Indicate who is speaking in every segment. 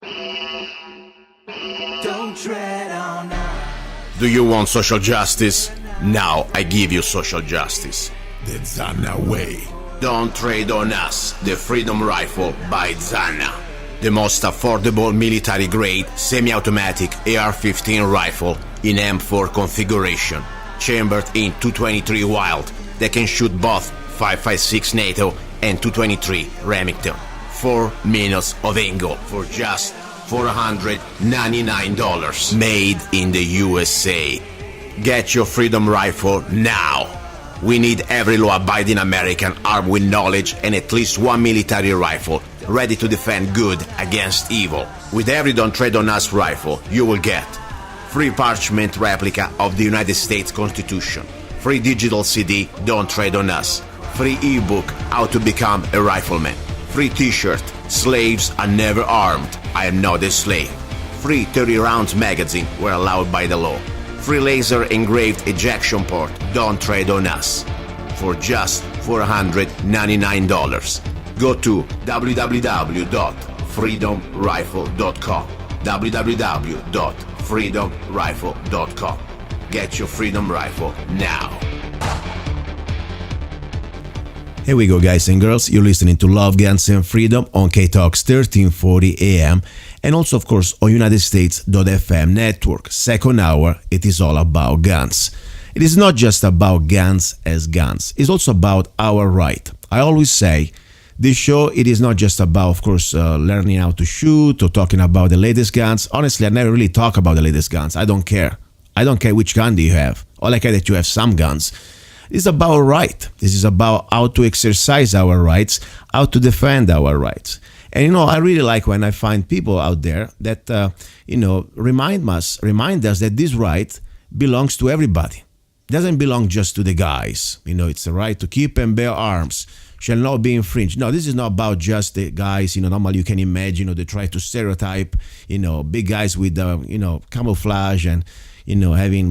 Speaker 1: Don't tread on us.
Speaker 2: Do you want social justice? Now I give you social justice.
Speaker 3: The Zanna way.
Speaker 2: Don't trade on us, the Freedom Rifle by Zanna. The most affordable military-grade semi-automatic AR-15 rifle in M4 configuration, chambered in 223 Wild, that can shoot both 5.56 NATO and 223 Remington. 4 minutes of angle for just $499, made in the USA. Get your Freedom Rifle now. We need every law-abiding American armed with knowledge and at least one military rifle ready to defend good against evil. With every Don't Tread on Us rifle, you will get free parchment replica of the United States Constitution, free digital CD Don't Tread on Us, free ebook How to Become a Rifleman, free t-shirt Slaves Are Never Armed, I Am Not a Slave, free 30 rounds magazine where allowed by the law, free laser engraved ejection port Don't Tread on Us for just $499. Go to www.freedomrifle.com, www.freedomrifle.com. Get your Freedom Rifle now.
Speaker 4: Here we go, guys and girls. You're listening to Love, Guns and Freedom on K-Talks 1340 AM and also, of course, on UnitedStates.fm network. Second hour, it is all about guns. It is not just about guns as guns. It's also about our right. I always say this show, it is not just about, of course, learning how to shoot or talking about the latest guns. Honestly, I never really talk about the latest guns. I don't care. I don't care which gun do you have. All I care that you have some guns. This is about right. This is about how to exercise our rights, how to defend our rights. And, I really like when I find people out there that, remind us that this right belongs to everybody. It doesn't belong just to the guys. It's the right to keep and bear arms. Shall not be infringed. No, this is not about just the guys. Normally you can imagine, they try to stereotype, big guys with, camouflage and,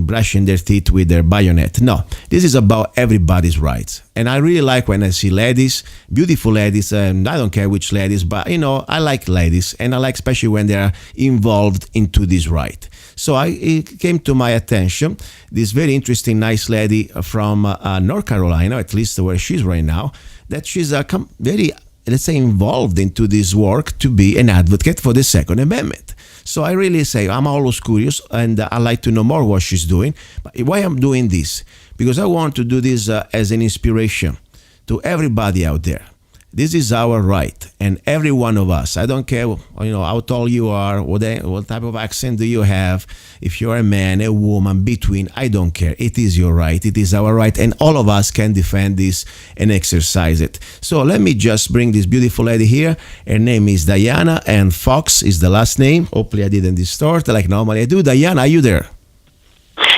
Speaker 4: brushing their teeth with their bayonet. No, this is about everybody's rights. And I really like when I see ladies, beautiful ladies, and I don't care which ladies, but, I like ladies, and I like especially when they are involved into this right. So it came to my attention, this very interesting, nice lady from North Carolina, at least where she's right now, that she's very, let's say, involved into this work to be an advocate for the Second Amendment. So I really say I'm always curious, and I like to know more what she's doing. But why I'm doing this? Because I want to do this as an inspiration to everybody out there. This is our right, and every one of us. I don't care, how tall you are, what type of accent do you have, if you're a man, a woman, between. I don't care. It is your right. It is our right, and all of us can defend this and exercise it. So let me just bring this beautiful lady here. Her name is Diana, and Fox is the last name. Hopefully I didn't distort like normally I do. Diana, are you there?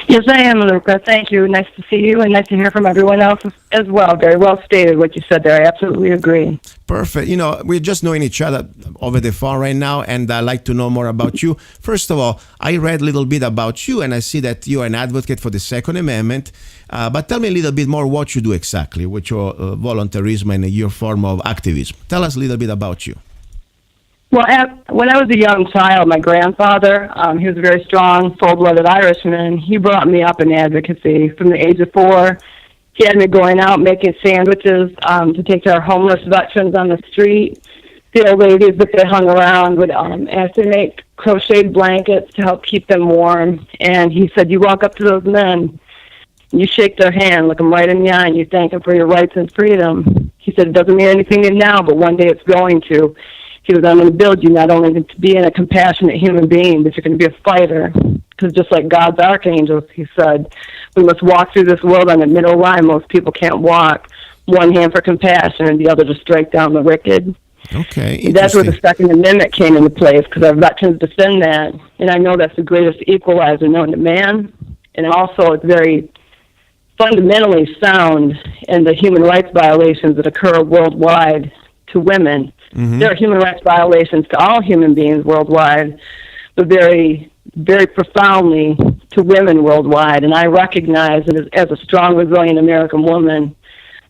Speaker 5: Yes, I am, Luca. Thank you. Nice to see you, and nice to hear from everyone else as well. Very well stated what you said there. I absolutely agree.
Speaker 4: Perfect. We're just knowing each other over the phone right now, and I'd like to know more about you. First of all, I read a little bit about you, and I see that you are an advocate for the Second Amendment. But tell me a little bit more what you do exactly with your voluntarism and your form of activism. Tell us a little bit about you.
Speaker 5: Well, when I was a young child, my grandfather, he was a very strong, full-blooded Irishman. He brought me up in advocacy from the age of 4. He had me going out making sandwiches to take to our homeless veterans on the street. The old ladies that they hung around would ask to make crocheted blankets to help keep them warm. And he said, you walk up to those men, you shake their hand, look them right in the eye, and you thank them for your rights and freedom. He said, it doesn't mean anything to you now, but one day it's going to. He was, I'm going to build you not only to be a compassionate human being, but you're going to be a fighter. Because just like God's archangels, he said, we must walk through this world on the middle line. Most people can't walk. One hand for compassion and the other to strike down the wicked.
Speaker 4: Okay,
Speaker 5: that's where the Second Amendment came into place, because our veterans defend that. And I know that's the greatest equalizer known to man. And also it's very fundamentally sound in the human rights violations that occur worldwide to women. Mm-hmm. There are human rights violations to all human beings worldwide, but very, very profoundly to women worldwide. And I recognize that as a strong, resilient American woman,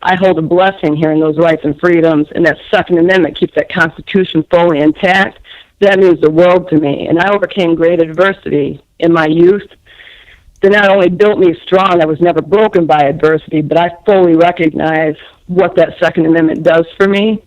Speaker 5: I hold a blessing here in those rights and freedoms, and that Second Amendment keeps that Constitution fully intact. that means the world to me. And I overcame great adversity in my youth that not only built me strong, I was never broken by adversity, but I fully recognize what that Second Amendment does for me.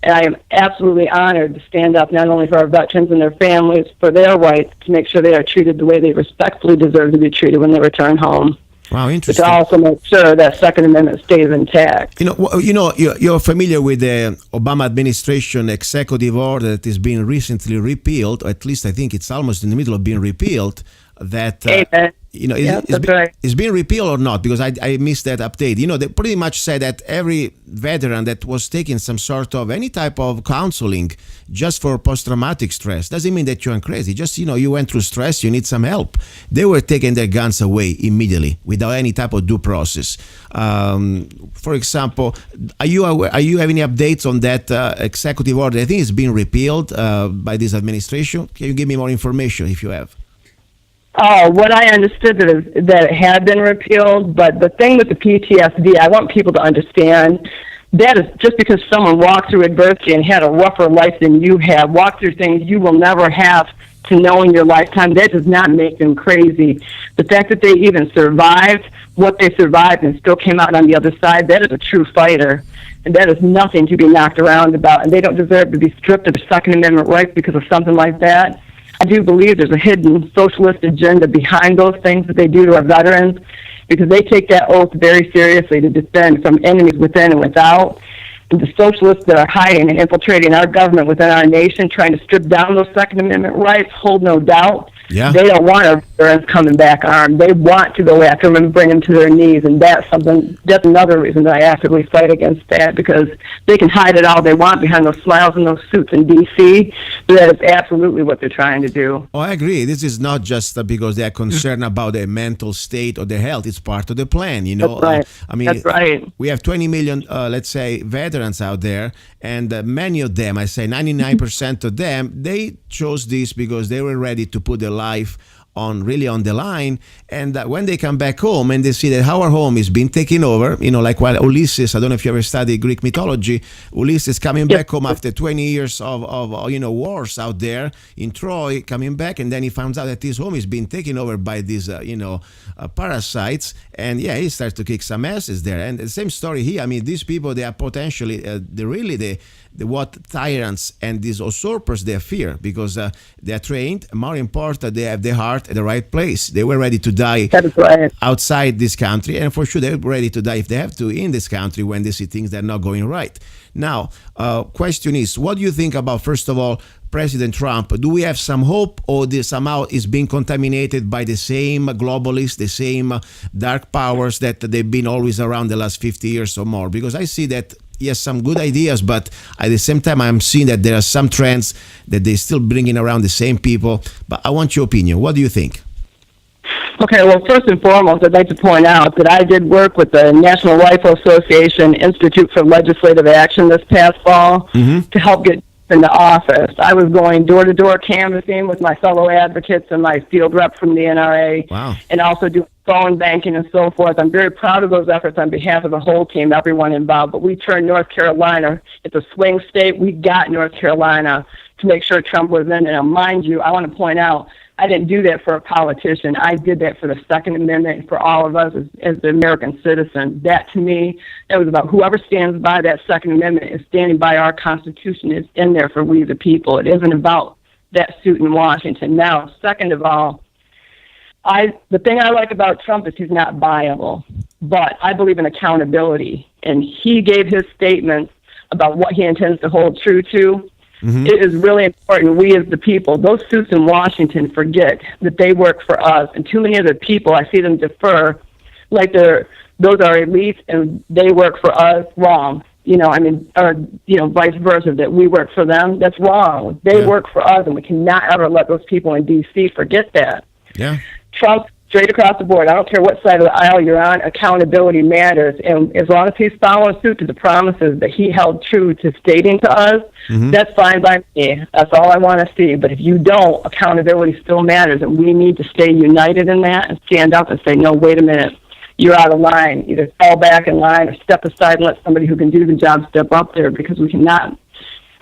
Speaker 5: And I am absolutely honored to stand up not only for our veterans and their families, for their rights, to make sure they are treated the way they respectfully deserve to be treated when they return home.
Speaker 4: Wow,
Speaker 5: But
Speaker 4: interesting.
Speaker 5: to also make sure that Second Amendment stays intact.
Speaker 4: You're familiar with the Obama administration executive order that is being recently repealed, or at least I think it's almost in the middle of being repealed. That
Speaker 5: Amen. That's right.
Speaker 4: is being repealed or not? Because I missed that update. They pretty much said that every veteran that was taking some sort of any type of counseling just for post-traumatic stress doesn't mean that you're crazy. Just you went through stress, you need some help. They were taking their guns away immediately without any type of due process. For example, are you have any updates on that executive order? I think it's being repealed by this administration. Can you give me more information if you have?
Speaker 5: Oh, what I understood that it had been repealed, but the thing with the PTSD, I want people to understand that is just because someone walked through adversity and had a rougher life than you have, walked through things you will never have to know in your lifetime, that does not make them crazy. The fact that they even survived what they survived and still came out on the other side, that is a true fighter. And that is nothing to be knocked around about. And they don't deserve to be stripped of their Second Amendment rights because of something like that. I do believe there's a hidden socialist agenda behind those things that they do to our veterans, because they take that oath very seriously to defend from enemies within and without. And the socialists that are hiding and infiltrating our government within our nation, trying to strip down those Second Amendment rights, hold no doubt.
Speaker 4: Yeah.
Speaker 5: They don't want our veterans coming back armed. They want to go after them and bring them to their knees, and that's another reason that I actively fight against that, because they can hide it all they want behind those smiles and those suits in D.C., but that is absolutely what they're trying to do.
Speaker 4: Oh, I agree. This is not just because they are concerned about their mental state or their health. It's part of the plan,
Speaker 5: That's right. That's right.
Speaker 4: We have 20 million, let's say, veterans out there, and many of them, I say 99% of them, they chose this because they were ready to put their life on the line, and when they come back home and they see that our home is being taken over, like while Ulysses, I don't know if you ever studied Greek mythology, Ulysses coming back home after 20 years of wars out there in Troy, coming back, and then he finds out that his home is being taken over by these parasites, and he starts to kick some asses there. And the same story here. I mean, these people, they are potentially what tyrants and these usurpers they fear, because they are trained. More important, they have their heart at the right place. They were ready to die outside this country, and for sure they're ready to die if they have to in this country when they see things that are not going right. Now, question is, what do you think about, first of all, President Trump? Do we have some hope, or this somehow is being contaminated by the same globalists, the same dark powers that they've been always around the last 50 years or more? Because I see that he has some good ideas, but at the same time, I'm seeing that there are some trends that they're still bringing around the same people. But I want your opinion. What do you think?
Speaker 5: Okay, well, first and foremost, I'd like to point out that I did work with the National Rifle Association Institute for Legislative Action this past fall to help get into office. I was going door-to-door canvassing with my fellow advocates and my field rep from the NRA, and also doing phone banking and so forth. I'm very proud of those efforts on behalf of the whole team, everyone involved. But we turned North Carolina, it's a swing state. We got North Carolina to make sure Trump was in. And mind you, I want to point out, I didn't do that for a politician. I did that for the Second Amendment, for all of us as the American citizen. That, to me, that was about whoever stands by that Second Amendment is standing by our Constitution. It's in there for we the people. It isn't about that suit in Washington. Now, second of all, the thing I like about Trump is he's not viable, but I believe in accountability. And he gave his statements about what he intends to hold true to. It is really important, we as the people, those suits in Washington forget that they work for us. And too many of the people, I see them defer like those are elites and they work for us. Wrong. Or vice versa, that we work for them. That's wrong. They work for us, and we cannot ever let those people in D.C. forget that.
Speaker 4: Yeah.
Speaker 5: Trump, straight across the board, I don't care what side of the aisle you're on, accountability matters. And as long as he's following suit to the promises that he held true to stating to us, that's fine by me. That's all I want to see. But if you don't, accountability still matters, and we need to stay united in that and stand up and say, no, wait a minute, you're out of line. Either fall back in line or step aside and let somebody who can do the job step up there, because we cannot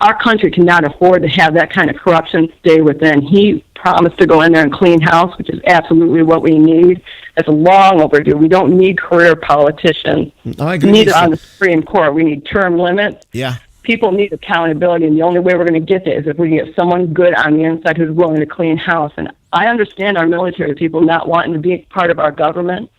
Speaker 5: our country cannot afford to have that kind of corruption stay within. He promised to go in there and clean house, which is absolutely what we need. That's long overdue. We don't need career politicians.
Speaker 4: I agree.
Speaker 5: Neither on the Supreme Court. We need term limits.
Speaker 4: Yeah.
Speaker 5: People need accountability, and the only way we're going to get that is if we can get someone good on the inside who's willing to clean house. And I understand our military people not wanting to be part of our government.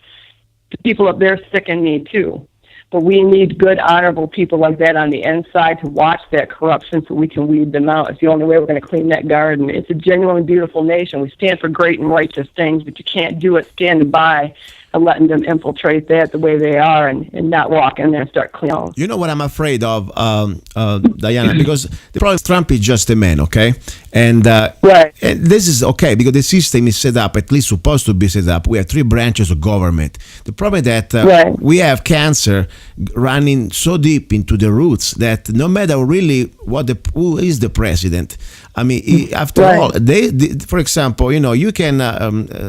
Speaker 5: The people up there sicken me too. But we need good, honorable people like that on the inside to watch that corruption so we can weed them out. It's the only way we're going to clean that garden. It's a genuinely beautiful nation. We stand for great and righteous things, but you can't do it standing by and letting them infiltrate that the way they are and not walk in there and start cleaning.
Speaker 4: You know what I'm afraid of, Diana? Because the problem is Trump is just a man, okay? And,
Speaker 5: Right.
Speaker 4: and this is okay because the system is set up, at least supposed to be set up. We have three branches of government. The problem is that
Speaker 5: Right.
Speaker 4: we have cancer running so deep into the roots that no matter really who is the president, I mean, after
Speaker 5: Right.
Speaker 4: all, they, for example, you know, you can,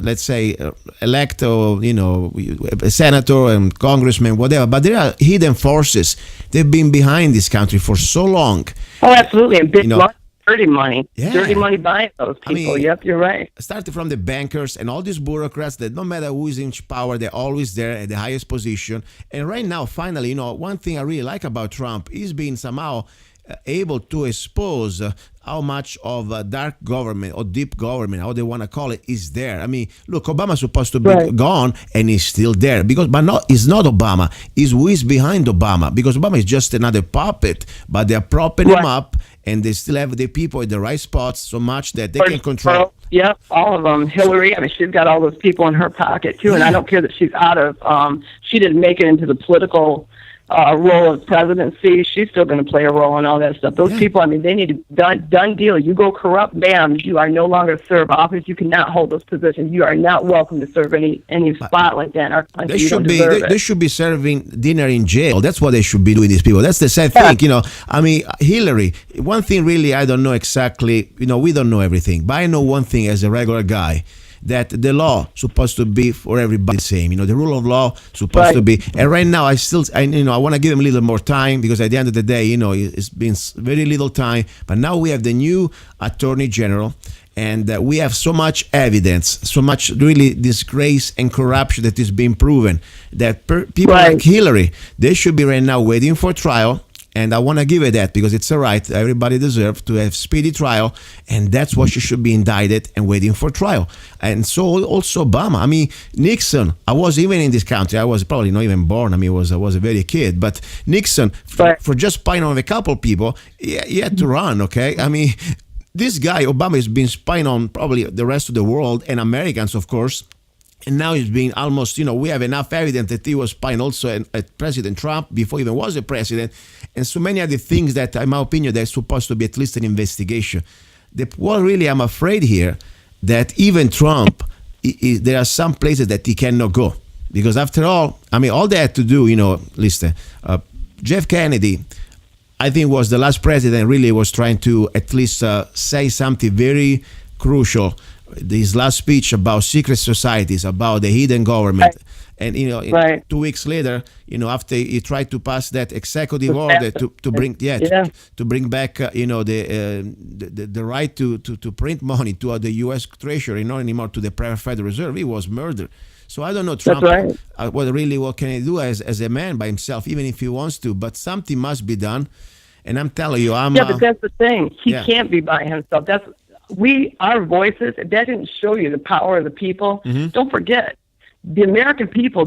Speaker 4: let's say, elect, a senator and congressman, whatever, but there are hidden forces. They've been behind this country for so long.
Speaker 5: Oh, absolutely. And big
Speaker 4: You know,
Speaker 5: money, dirty money.
Speaker 4: Yeah.
Speaker 5: Dirty money buying those people. Yep, you're right.
Speaker 4: Starting from the bankers and all these bureaucrats that no matter who is in power, they're always there at the highest position. And right now, finally, you know, one thing I really like about Trump is being somehow able to expose how much of dark government or deep government, how they want to call it, is there. I mean, look, Obama's supposed to be
Speaker 5: Right.
Speaker 4: gone, and he's still there it's not Obama. It's who is behind Obama, because Obama is just another puppet, but they're propping him
Speaker 5: Right.
Speaker 4: up, and they still have the people in the right spots so much that they can control.
Speaker 5: Yep, all of them. Hillary, I mean, she's got all those people in her pocket, too. And I don't care that she's out of, she didn't make it into the political role of presidency. She's still going to play a role in all that stuff. Those people, I mean, they need to, done deal. You go corrupt, bam, you are no longer serve office. You cannot hold those positions. You are not welcome to serve any spot like that in our country.
Speaker 4: They should be serving dinner in jail. That's what they should be doing, these people. That's the sad thing, you know. I mean, Hillary, one thing really I don't know exactly, you know, we don't know everything, but I know one thing as a regular guy, that the law supposed to be for everybody the same. You know, the rule of law supposed to be. And right now, I want to give him a little more time, because at the end of the day, you know, it's been very little time. But now we have the new Attorney General, and we have so much evidence, so much really disgrace and corruption that is being proven, that people like Hillary, they should be right now waiting for trial. And I want to give her that, because it's a right. Everybody deserves to have speedy trial, and that's what she should be indicted and waiting for trial. And so also Obama. I mean, Nixon. I was even in this country. I was probably not even born. I mean, I was a very kid. But Nixon, for just spying on a couple people, he had to run. Okay, I mean, this guy Obama has been spying on probably the rest of the world and Americans, of course. And now he's being almost, you know, we have enough evidence that he was spying also at President Trump before he even was a president. And so many other things that, in my opinion, there's supposed to be at least an investigation. What really I'm afraid here, that even Trump, there are some places that he cannot go. Because after all, I mean, all they had to do, you know, listen, Jeff Kennedy, I think was the last president really was trying to at least say something very crucial. His last speech about secret societies, about the hidden government. And, you know, 2 weeks later, you know, after he tried to pass that executive order to bring back, you know, the right to print money to the U.S. Treasury, not anymore to the private Federal Reserve, he was murdered. So I don't know, Trump, what can he do as a man by himself, even if he wants to, but something must be done. And I'm telling you,
Speaker 5: but that's the thing. He can't be by himself. Our voices, if that didn't show you the power of the people, don't forget, the American people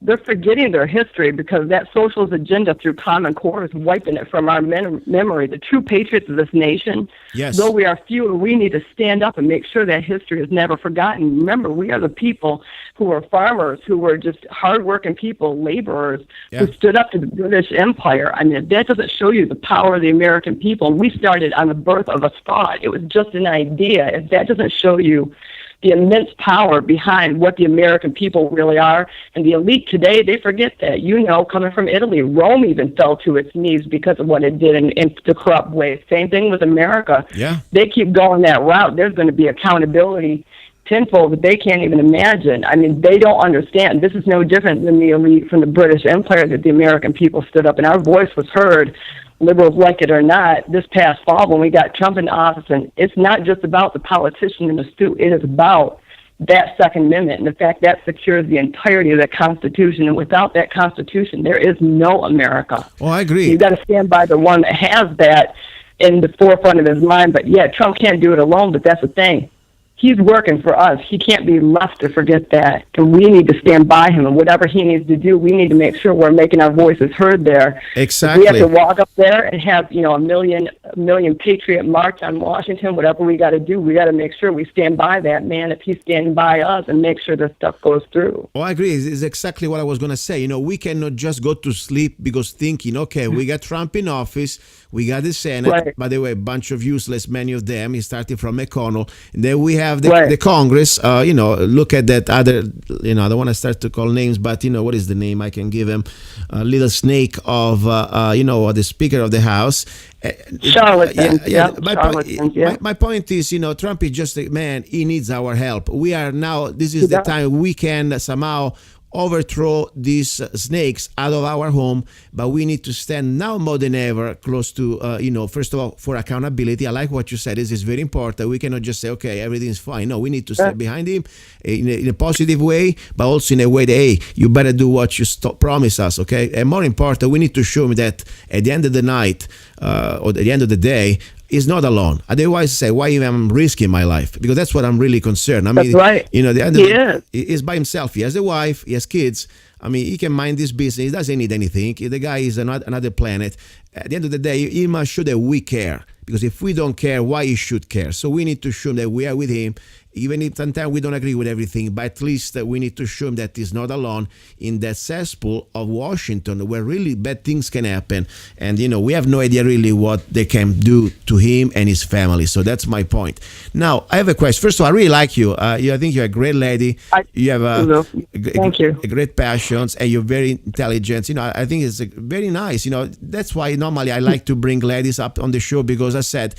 Speaker 5: they're forgetting their history, because that socialist agenda through Common Core is wiping it from our memory. The true patriots of this nation, though we are few, we need to stand up and make sure that history is never forgotten. Remember, we are the people who were farmers, who were just hardworking people, laborers, who stood up to the British Empire. I mean, if that doesn't show you the power of the American people, we started on the birth of a thought. It was just an idea. If that doesn't show you the immense power behind what the American people really are. And the elite today, they forget that. You know, coming from Italy, Rome even fell to its knees because of what it did in the corrupt ways. Same thing with America. They keep going that route. There's going to be accountability tenfold that they can't even imagine. I mean, they don't understand. This is no different than the elite from the British Empire, that the American people stood up and our voice was heard liberals like it or not, this past fall when we got Trump in office, and it's not just about the politician in the suit, it is about that Second Amendment and the fact that secures the entirety of the Constitution. And without that Constitution, there is no America.
Speaker 4: Oh, I agree.
Speaker 5: You've got to stand by the one that has that in the forefront of his mind. But yeah, Trump can't do it alone, but that's the thing. He's working for us. He can't be left to forget that. And we need to stand by him. And whatever he needs to do, we need to make sure we're making our voices heard there.
Speaker 4: Exactly.
Speaker 5: If we have to walk up there and have, a million patriot march on Washington, whatever we got to do, we got to make sure we stand by that man if he's standing by us and make sure this stuff goes through.
Speaker 4: Oh, I agree. It's exactly what I was going to say. We cannot just go to sleep because thinking, okay, we got Trump in office, we got the Senate,
Speaker 5: right.
Speaker 4: By the way, a bunch of useless, many of them, starting from McConnell. And then we have the Congress, look at that other, I don't want to start to call names, but, what is the name I can give him? A little snake of, the Speaker of the House.
Speaker 5: Charlatans.
Speaker 4: My point is, Trump is just a man. He needs our help. We are now, this is the time we can somehow overthrow these snakes out of our home, but we need to stand now more than ever close to, first of all, for accountability. I like what you said. This is very important. We cannot just say, okay, everything's fine. No, we need to stand behind him in a positive way, but also in a way that, hey, you better do what you promise us, okay? And more important, we need to show him that at the end of the night, or at the end of the day, he's not alone. Otherwise, say, why even I'm risking my life? Because that's what I'm really concerned.
Speaker 5: That's right.
Speaker 4: The end of he's by himself. He has a wife. He has kids. He can mind this business. He doesn't need anything. The guy is another planet. At the end of the day, he must show that we care. Because if we don't care, why he should care? So we need to show him that we are with him. Even if sometimes we don't agree with everything, but at least we need to show him that he's not alone in that cesspool of Washington where really bad things can happen. And, we have no idea really what they can do to him and his family. So that's my point. Now, I have a question. First of all, I really like you. I think you're a great lady. You have
Speaker 5: Thank you.
Speaker 4: Great passions and you're very intelligent. I think it's very nice. That's why normally I like to bring ladies up on the show because I said,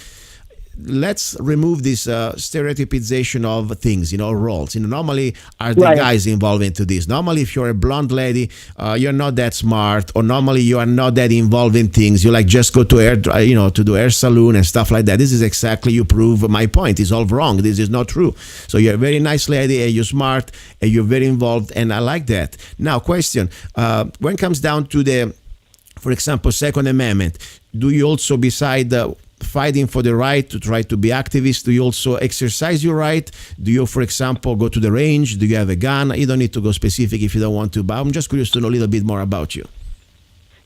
Speaker 4: let's remove this stereotypization of things, roles. Normally are the guys involved into this. Normally, if you're a blonde lady, you're not that smart, or normally you are not that involved in things. You just go to to do hair salon and stuff like that. This is exactly, you prove my point. It's all wrong. This is not true. So you're a very nice lady, and you're smart, and you're very involved, and I like that. Now, question: when it comes down to for example, Second Amendment, do you also, beside fighting for the right to try to be activists, do you also exercise your right? Do you, for example, go to the range? Do you have a gun? You don't need to go specific if you don't want to, but I'm just curious to know a little bit more about you.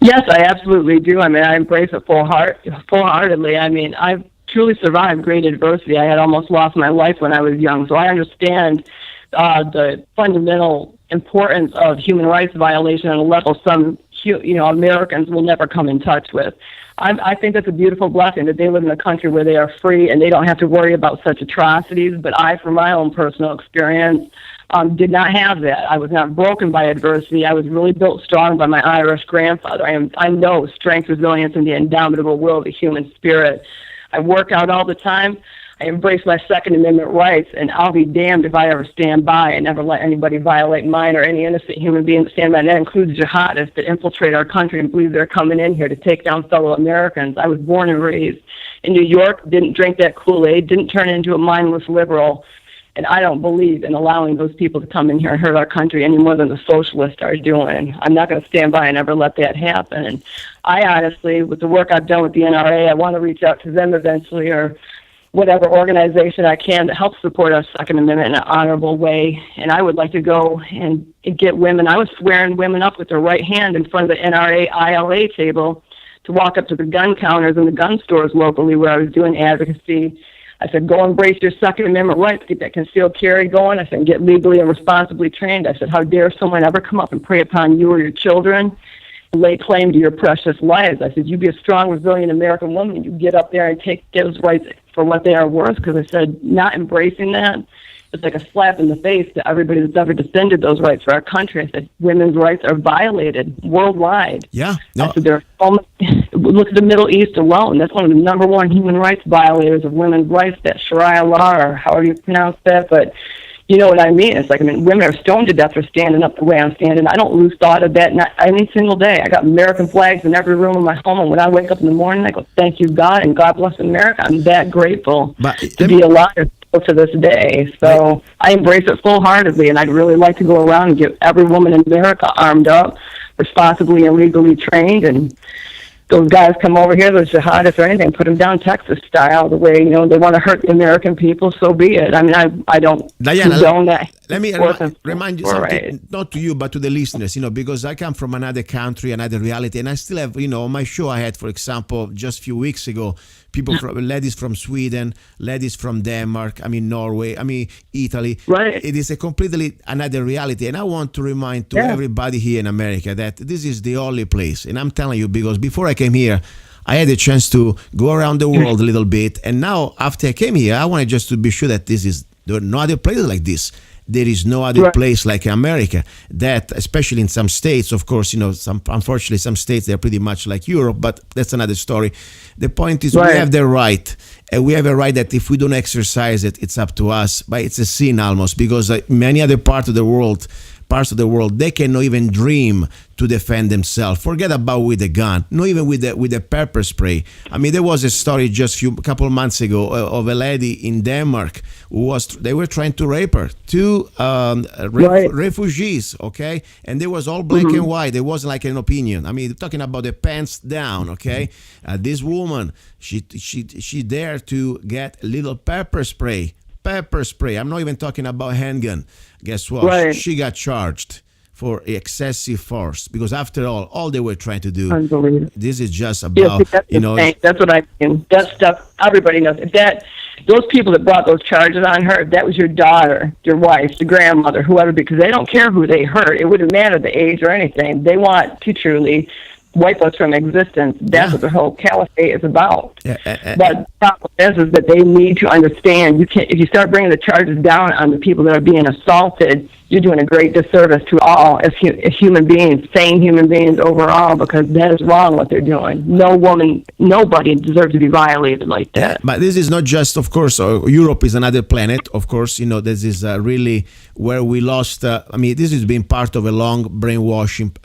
Speaker 5: Yes, I absolutely do. I embrace it full-heartedly. I've truly survived great adversity. I had almost lost my life when I was young, so I understand the fundamental importance of human rights violation on a level some Americans will never come in touch with. I think that's a beautiful blessing that they live in a country where they are free and they don't have to worry about such atrocities. But I, from my own personal experience, did not have that. I was not broken by adversity. I was really built strong by my Irish grandfather. I know strength, resilience, and the indomitable will of the human spirit. I work out all the time. I embrace my Second Amendment rights, and I'll be damned if I ever stand by and never let anybody violate mine or any innocent human being stand by. And that includes jihadists that infiltrate our country and believe they're coming in here to take down fellow Americans. I was born and raised in New York, didn't drink that Kool-Aid, didn't turn into a mindless liberal, and I don't believe in allowing those people to come in here and hurt our country any more than the socialists are doing. I'm not going to stand by and ever let that happen. And I honestly, with the work I've done with the NRA, I want to reach out to them eventually, or whatever organization I can to help support our Second Amendment in an honorable way. And I would like to go and get women. I was swearing women up with their right hand in front of the NRA ILA table to walk up to the gun counters in the gun stores locally where I was doing advocacy. I said, go embrace your Second Amendment rights, get that concealed carry going. I said, get legally and responsibly trained. I said, how dare someone ever come up and prey upon you or your children, lay claim to your precious lives. I said, you be a strong, resilient American woman. You get up there and take those rights for what they are worth. Because I said, not embracing that, it's like a slap in the face to everybody that's ever defended those rights for our country. I said, women's rights are violated worldwide.
Speaker 4: Yeah. No.
Speaker 5: I said, look at the Middle East alone. That's one of the number one human rights violators of women's rights, that Sharia law, or however you pronounce that. But You know what I mean? It's like, I mean, women are stoned to death for standing up the way I'm standing. I don't lose thought of that not any single day. I got American flags in every room of my home, and when I wake up in the morning, I go, thank you, God, and God bless America. I'm that grateful to be alive to this day. So I embrace it full-heartedly, and I'd really like to go around and get every woman in America armed up, responsibly and legally trained, and those guys come over here, those jihadists or anything, put them down Texas style, the way, you know, they want to hurt the American people, so be it. I mean, I don't condone that.
Speaker 4: Let me remind you something, not to you, but to the listeners, you know, because I come from another country, another reality, and I still have, you know, on my show I had, for example, just a few weeks ago, ladies from Sweden, ladies from Denmark, Norway, Italy.
Speaker 5: Right.
Speaker 4: It is a completely another reality. And I want to remind to everybody here in America that this is the only place. And I'm telling you, because before I came here, I had a chance to go around the world a little bit. And now, after I came here, I wanted just to be sure that there are no other places like this. There is no other place like America that, especially in some states, of course, you know, unfortunately, some states, they're pretty much like Europe, but that's another story. The point is we have the right, and we have a right that if we don't exercise it, it's up to us, but it's a sin almost, because many other parts of the world, they cannot even dream to defend themselves. Forget about with a gun, not even with the pepper spray. I mean, there was a story just a couple of months ago of a lady in Denmark they were trying to rape her. Two refugees, okay, and there was all black and white. There wasn't like an opinion. I mean, talking about the pants down, okay. This woman, she dared to get a little pepper spray. I'm not even talking about handgun. Guess what? She got charged for excessive force, because after all they were trying to do.
Speaker 5: Unbelievable.
Speaker 4: This is just about, you know.
Speaker 5: That's what I mean. That stuff, everybody knows. If those people that brought those charges on her, if that was your daughter, your wife, your grandmother, whoever, because they don't care who they hurt. It wouldn't matter the age or anything. They want to truly wipe us from existence. That's what the whole caliphate is about. But the problem is that they need to understand, if you start bringing the charges down on the people that are being assaulted, you're doing a great disservice to all as human beings, sane human beings overall, because that is wrong what they're doing. No woman, nobody deserves to be violated like that.
Speaker 4: But this is not just, of course, Europe is another planet. Of course, you know, this is really where we lost, this has been part of a long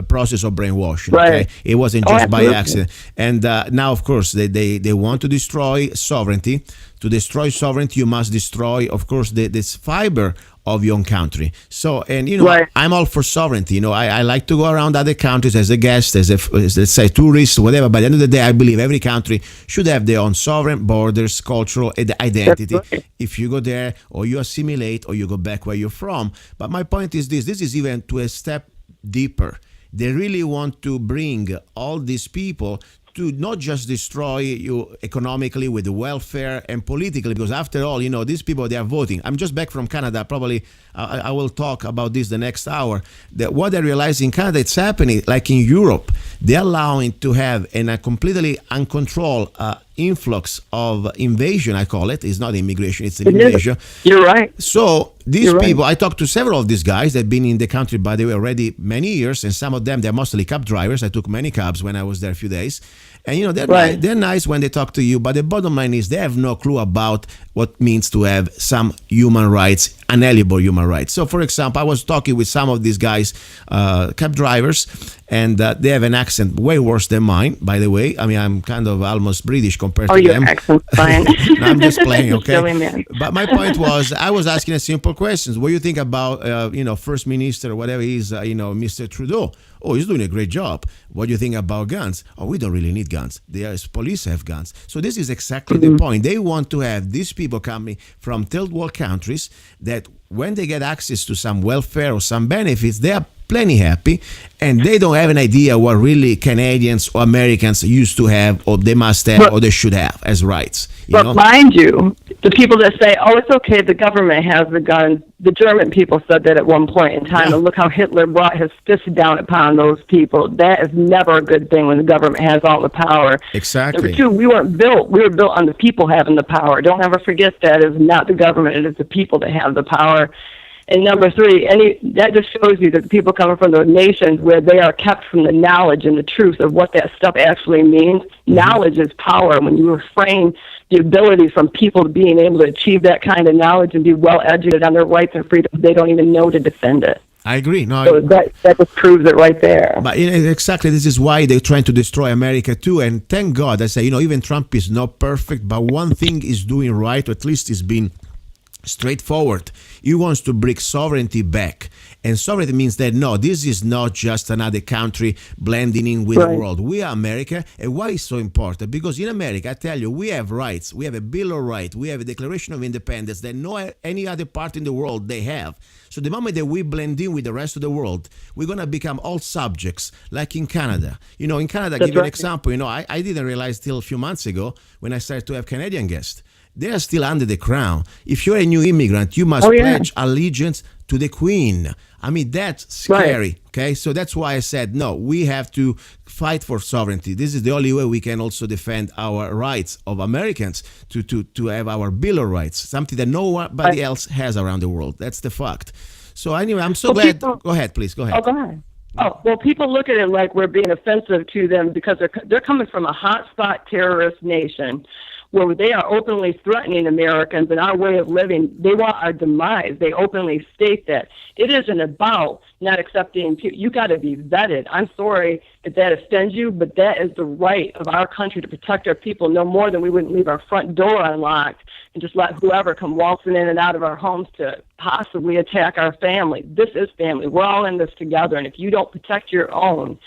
Speaker 4: process of brainwashing. Okay? It wasn't just by accident. And now, of course, they want to destroy sovereignty. To destroy sovereignty, you must destroy, of course, this fiber of your own country. So, and you know, I'm all for sovereignty. You know, I like to go around other countries as a guest, as let's say tourist, whatever. But at the end of the day, I believe every country should have their own sovereign borders, cultural identity. If you go there, or you assimilate, or you go back where you're from. But my point is this is even to a step deeper. They really want to bring all these people to not just destroy you economically with the welfare and politically, because after all, you know, these people, they are voting. I'm just back from Canada. Probably I will talk about this the next hour. That what I realize in Canada, it's happening like in Europe. They're allowing to have a completely uncontrolled influx of invasion, I call it. It's not immigration, it's an invasion.
Speaker 5: You're right.
Speaker 4: So these people, I talked to several of these guys that have been in the country, by the way, already many years, and some of them, they're mostly cab drivers. I took many cabs when I was there a few days. And, you know, they're nice when they talk to you, but the bottom line is they have no clue about what it means to have some human rights, unalienable human rights. So, for example, I was talking with some of these guys, cab drivers, and they have an accent way worse than mine, by the way. I mean, I'm kind of almost British compared to them.
Speaker 5: Oh, your accent's fine.
Speaker 4: No, I'm just playing, okay?
Speaker 5: Silly man.
Speaker 4: But my point was, I was asking a simple question. What do you think about, First Minister, or whatever he is, Mr. Trudeau? Oh, he's doing a great job. What do you think about guns? Oh, we don't really need guns. Police have guns. So this is exactly the point. They want to have these people coming from third world countries that when they get access to some welfare or some benefits, they are plenty happy, and they don't have an idea what really Canadians or Americans used to have, or they must have, or they should have as rights.
Speaker 5: But mind you, the people that say, oh, it's okay, the government has the guns, the German people said that at one point in time, and look how Hitler brought his fist down upon those people. That is never a good thing when the government has all the power.
Speaker 4: Exactly.
Speaker 5: Number two, we were built on the people having the power. Don't ever forget that. It is not the government, it is the people that have the power. And number three, that just shows you that people coming from those nations where they are kept from the knowledge and the truth of what that stuff actually means. Knowledge is power. When you refrain the ability from people being able to achieve that kind of knowledge and be well educated on their rights and freedoms, they don't even know to defend it.
Speaker 4: I agree. No,
Speaker 5: So that just proves it right there.
Speaker 4: but exactly this is why they're trying to destroy America too. And thank God, I say, even Trump is not perfect, but one thing is doing right, or at least is being straightforward. He wants to bring sovereignty back. And sovereignty means that no, this is not just another country blending in with the
Speaker 5: Right.
Speaker 4: world. We are America. And why is so important? Because in America, I tell you, we have rights. We have a Bill of Rights. We have a Declaration of Independence that no any other part in the world they have. So the moment that we blend in with the rest of the world, we're going to become all subjects, like in Canada. In Canada,
Speaker 5: That's
Speaker 4: give you an
Speaker 5: right.
Speaker 4: example. I didn't realize till a few months ago when I started to have Canadian guests. They are still under the crown. If you're a new immigrant, you must
Speaker 5: Oh, yeah.
Speaker 4: pledge allegiance to the Queen. I mean, that's scary. Okay, so that's why I said no. We have to fight for sovereignty. This is the only way we can also defend our rights of Americans to have our Bill of Rights, something that nobody else has around the world. That's the fact. So anyway, I'm so glad. Go ahead, please. Go ahead.
Speaker 5: Oh, go ahead. Oh, well, people look at it like we're being offensive to them because they're coming from a hotspot terrorist nation where they are openly threatening Americans and our way of living. They want our demise. They openly state that. It isn't about not accepting people. You got to be vetted. I'm sorry if that offends you, but that is the right of our country to protect our people no more than we wouldn't leave our front door unlocked and just let whoever come waltzing in and out of our homes to possibly attack our family. This is family. We're all in this together, and if you don't protect your own,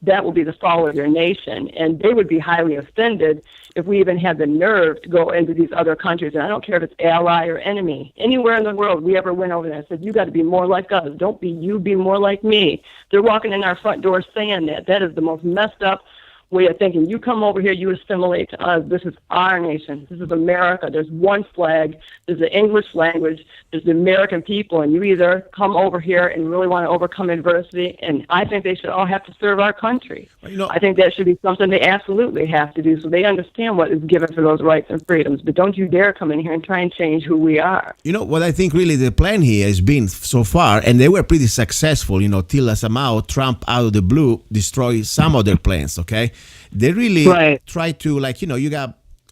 Speaker 5: that will be the fall of your nation. And they would be highly offended if we even had the nerve to go into these other countries. And I don't care if it's ally or enemy. Anywhere in the world we ever went over there and said, you got to be more like us. Don't be you, be more like me. They're walking in our front door saying that. That is the most messed up way of thinking. You come over here, you assimilate to us. This is our nation. This is America. There's one flag. There's the English language. There's the American people. And you either come over here and really want to overcome adversity, and I think they should all have to serve our country. I think that should be something they absolutely have to do so they understand what is given for those rights and freedoms. But don't you dare come in here and try and change who we are.
Speaker 4: What I think really the plan here has been so far, and they were pretty successful, till somehow Trump out of the blue destroyed some of their plans, okay? They really try to,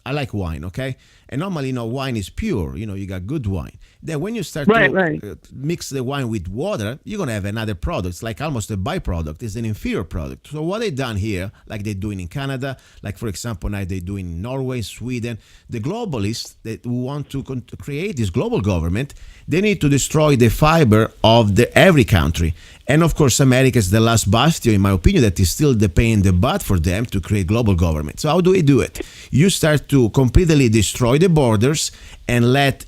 Speaker 4: I like wine, okay? And normally, wine is pure, you got good wine. Then when you start to mix the wine with water, you're going to have another product. It's like almost a byproduct. It's an inferior product. So what they've done here, like they're doing in Canada, like for example, now they're doing in Norway, Sweden, the globalists that who want to create this global government, they need to destroy the fiber of every country. And of course, America is the last bastion, in my opinion, that is still the pain in the butt for them to create global government. So how do we do it? You start to completely destroy the borders and let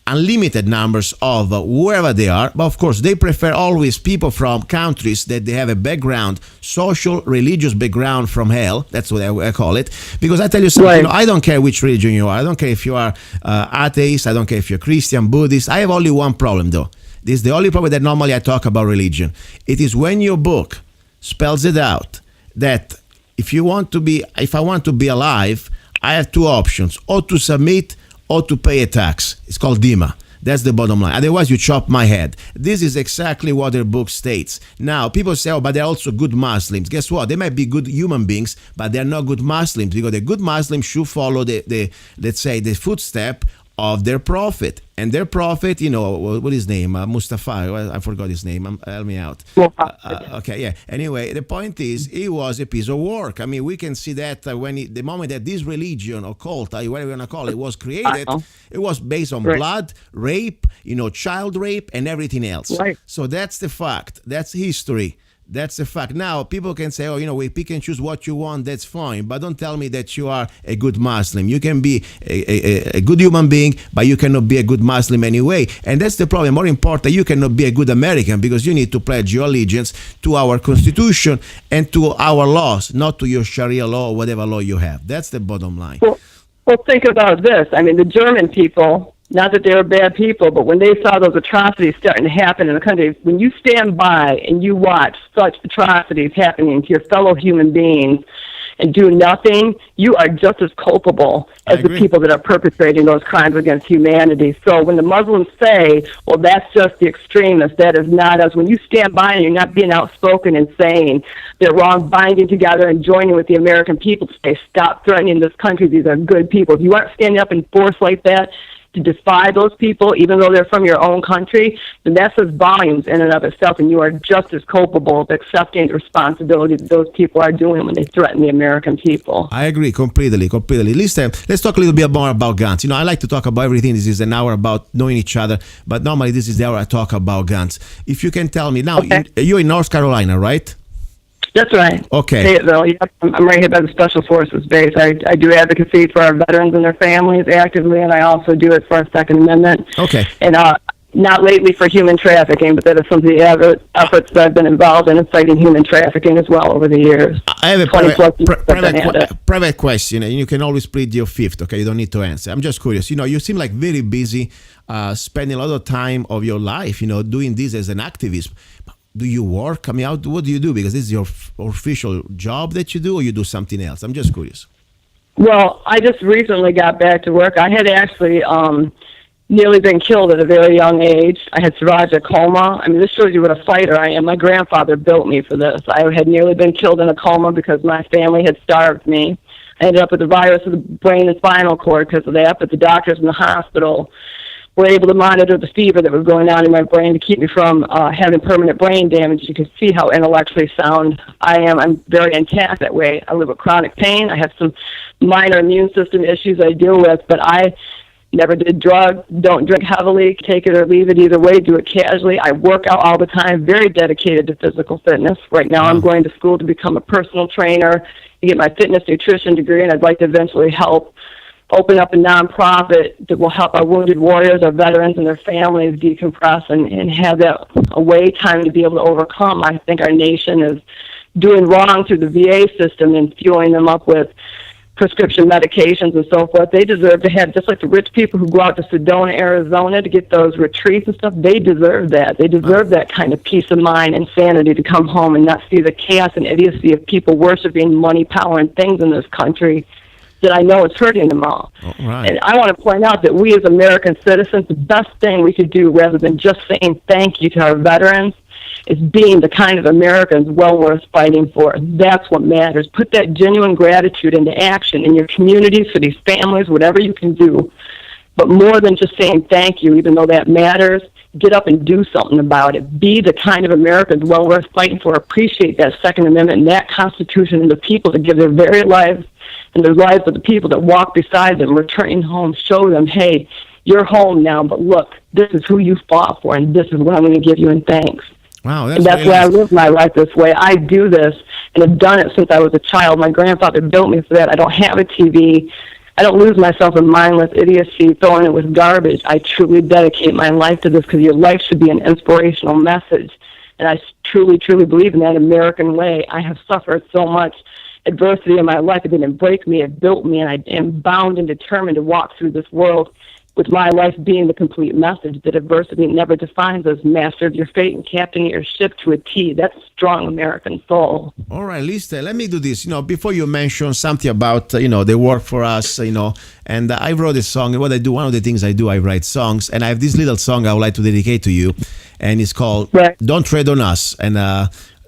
Speaker 4: unlimited numbers of wherever they are, but of course they prefer always people from countries that they have a background, social, religious background from hell. That's what I call it. Because I tell you something, I don't care which religion you are. I don't care if you are atheist. I don't care if you're Christian, Buddhist. I have only one problem though. This is the only problem that normally I talk about religion. It is when your book spells it out that if I want to be alive, I have two options, or to submit or to pay a tax. It's called DEMA. That's the bottom line. Otherwise, you chop my head. This is exactly what their book states. Now, people say, but they're also good Muslims. Guess what? They might be good human beings, but they're not good Muslims because the good Muslims should follow the let's say, the footstep of their prophet. And their prophet, what is his name? Mustafa. I forgot his name. Help me out. Okay, yeah. Anyway, the point is, he was a piece of work. I mean, we can see that the moment that this religion or cult, whatever you want to call it, was created, it was based on blood, rape, child rape, and everything else. So that's the fact. That's history. That's the fact. Now, people can say, we pick and choose what you want, that's fine. But don't tell me that you are a good Muslim. You can be a good human being, but you cannot be a good Muslim anyway. And that's the problem. More important, you cannot be a good American because you need to pledge your allegiance to our Constitution and to our laws, not to your Sharia law or whatever law you have. That's the bottom line.
Speaker 5: Well, think about this. I mean, the German people, not that they were bad people, but when they saw those atrocities starting to happen in the country, when you stand by and you watch such atrocities happening to your fellow human beings, and do nothing, you are just as culpable as the people that are perpetrating those crimes against humanity. So when the Muslims say, well, that's just the extremists, that is not us. When you stand by and you're not being outspoken and saying they're wrong, binding together and joining with the American people to say, stop threatening this country, these are good people. If you aren't standing up in force like that, to defy those people, even though they're from your own country, then that says volumes in and of itself, and you are just as culpable of accepting the responsibility that those people are doing when they threaten the American people.
Speaker 4: I agree completely. Listen, let's talk a little bit more about guns. I like to talk about everything. This is an hour about knowing each other, but normally this is the hour I talk about guns. If you can tell me, now,
Speaker 5: Okay.
Speaker 4: you're in North Carolina, right?
Speaker 5: That's right.
Speaker 4: Okay.
Speaker 5: Fayetteville. Yep. I'm right here by the Special Forces base. I do advocacy for our veterans and their families actively, and I also do it for our Second Amendment.
Speaker 4: Okay.
Speaker 5: And not lately for human trafficking, but that is some of the efforts that I've been involved in fighting human trafficking as well over the years.
Speaker 4: I have a
Speaker 5: 20 plus years I've been at it.
Speaker 4: private question, and you can always plead your fifth, okay? You don't need to answer. I'm just curious. You seem like very busy, spending a lot of time of your life, doing this as an activist. Do you work? I mean, what do you do? Because this is your official job that you do, or you do something else? I'm just curious.
Speaker 5: Well, I just recently got back to work. I had actually nearly been killed at a very young age. I had survived a coma. I mean, this shows you what a fighter I am. My grandfather built me for this. I had nearly been killed in a coma because my family had starved me. I ended up with a virus of the brain and spinal cord because of that, but the doctors in the hospital were able to monitor the fever that was going on in my brain to keep me from having permanent brain damage. You can see how intellectually sound I am. I'm very intact that way. I live with chronic pain. I have some minor immune system issues I deal with, but I never did drugs, don't drink heavily, take it or leave it either way, do it casually. I work out all the time, very dedicated to physical fitness. Right now I'm going to school to become a personal trainer, to get my fitness nutrition degree, and I'd like to eventually help open up a nonprofit that will help our wounded warriors, our veterans, and their families decompress and have that away time to be able to overcome. I think our nation is doing wrong through the VA system and fueling them up with prescription medications and so forth. They deserve to have, just like the rich people who go out to Sedona, Arizona to get those retreats and stuff, they deserve that. They deserve that kind of peace of mind and sanity to come home and not see the chaos and idiocy of people worshiping money, power, and things in this country that I know is hurting them all.
Speaker 4: Right.
Speaker 5: And I want to point out that we as American citizens, the best thing we could do rather than just saying thank you to our veterans is being the kind of Americans well worth fighting for. That's what matters. Put that genuine gratitude into action in your communities, for these families, whatever you can do. But more than just saying thank you, even though that matters, get up and do something about it. Be the kind of Americans well worth fighting for. Appreciate that Second Amendment and that Constitution and the people that give their very lives and the lives of the people that walk beside them, returning home. Show them, hey, you're home now, but look, this is who you fought for, and this is what I'm going to give you in thanks.
Speaker 4: Wow,
Speaker 5: And that's why I live my life this way. I do this, and have done it since I was a child. My grandfather built me for that. I don't have a TV. I don't lose myself in mindless idiocy, throwing it with garbage. I truly dedicate my life to this because your life should be an inspirational message. And I truly, truly believe in that American way. I have suffered so much adversity in my life. It didn't break me. It built me, and I am bound and determined to walk through this world with my life being the complete message that adversity never defines us. Master of your fate and captain of your ship to a T. That's strong American soul.
Speaker 4: All right, Lisa, let me do this. Before you mention something about, they work for us, and I wrote a song. And what I do, one of the things I do, I write songs. And I have this little song I would like to dedicate to you. And it's called Don't Tread on Us. And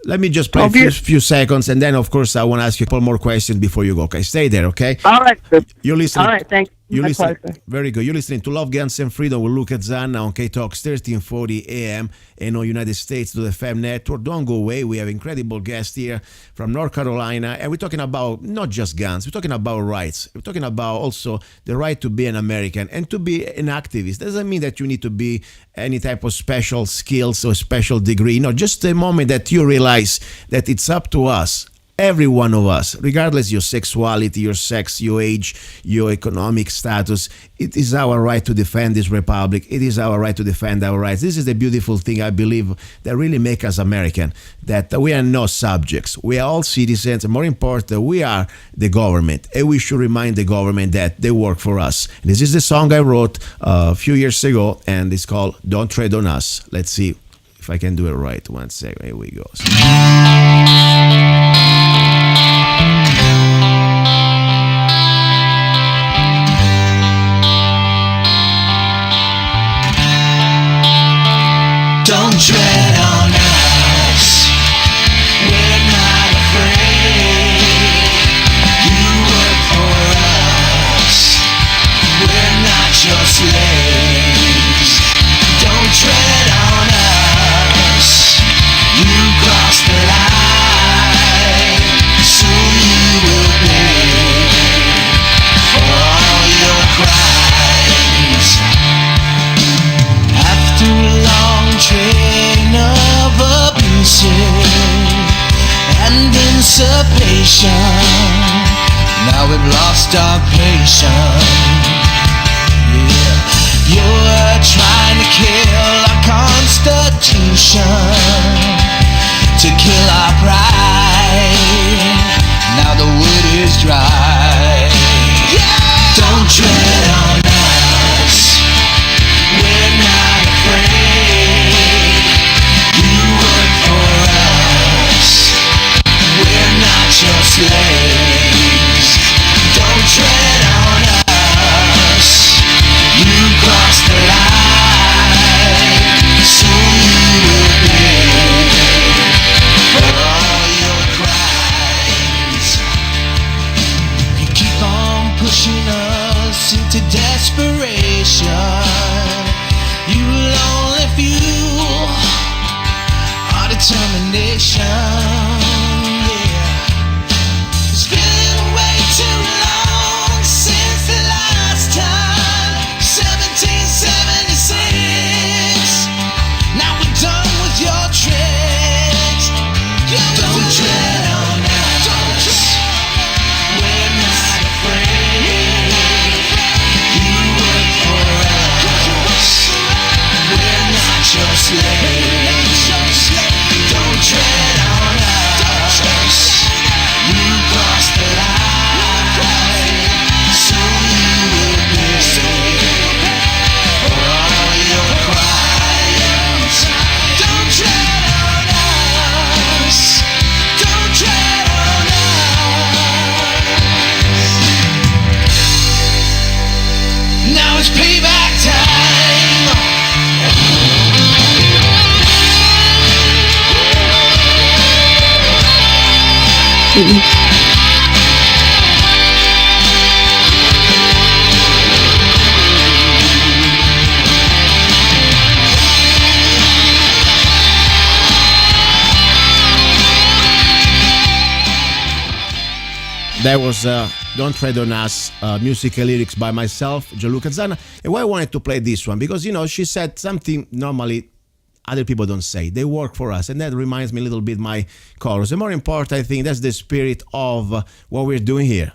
Speaker 4: let me just play a few seconds. And then, of course, I want to ask you a couple more questions before you go. Okay, stay there, okay?
Speaker 5: All right.
Speaker 4: You're listening.
Speaker 5: All right, thanks.
Speaker 4: You listen, very good. You're listening to Love, Guns, and Freedom with Luca Zanna on K-Talks 1340 AM and on United States to the FM network. Don't go away. We have incredible guests here from North Carolina, and we're talking about not just guns. We're talking about rights. We're talking about also the right to be an American and to be an activist. Doesn't mean that you need to be any type of special skills or special degree. Just the moment that you realize that it's up to us, every one of us, regardless your sexuality, your sex, your age, your economic status, it is our right to defend this republic. It is our right to defend our rights. This is the beautiful thing, I believe, that really makes us American, that we are not subjects. We are all citizens, and more important, we are the government, and we should remind the government that they work for us. This is the song I wrote a few years ago, and it's called Don't Tread on Us. Let's see if I can do it right. One second. Here we go.
Speaker 1: Don't tread on us. We're not afraid. You work for us. We're not your slaves. Don't tread on us. You cross the line. Soon you will pay for all your crimes. After a long train of abusive and usurpation, now we've lost our patience. Yeah. You're trying to kill our constitution, to kill our pride. Now the wood is dry. Don't tread on us. We're not afraid. You work for us. We're not your slaves. Don't tread on us. You cross the line. Soon you will pay for all your crimes. You keep on pushing us into desperation. You will only fuel our determination. Yeah. It's been way too long since the last time, 1776. Now we're done with your tricks. Don't tread on us. We're not afraid. You work for us. We're not your slaves. Don't tread on us. You cross the line. Soon you will pay for all your crimes. Don't tread on us. Don't tread on us. Now it's payback time.
Speaker 4: That was Don't Tread on Us, musical lyrics by myself, Luca, Zanna. And why I wanted to play this one? Because, she said something normally other people don't say. They work for us. And that reminds me a little bit my chorus. And more important, I think that's the spirit of what we're doing here.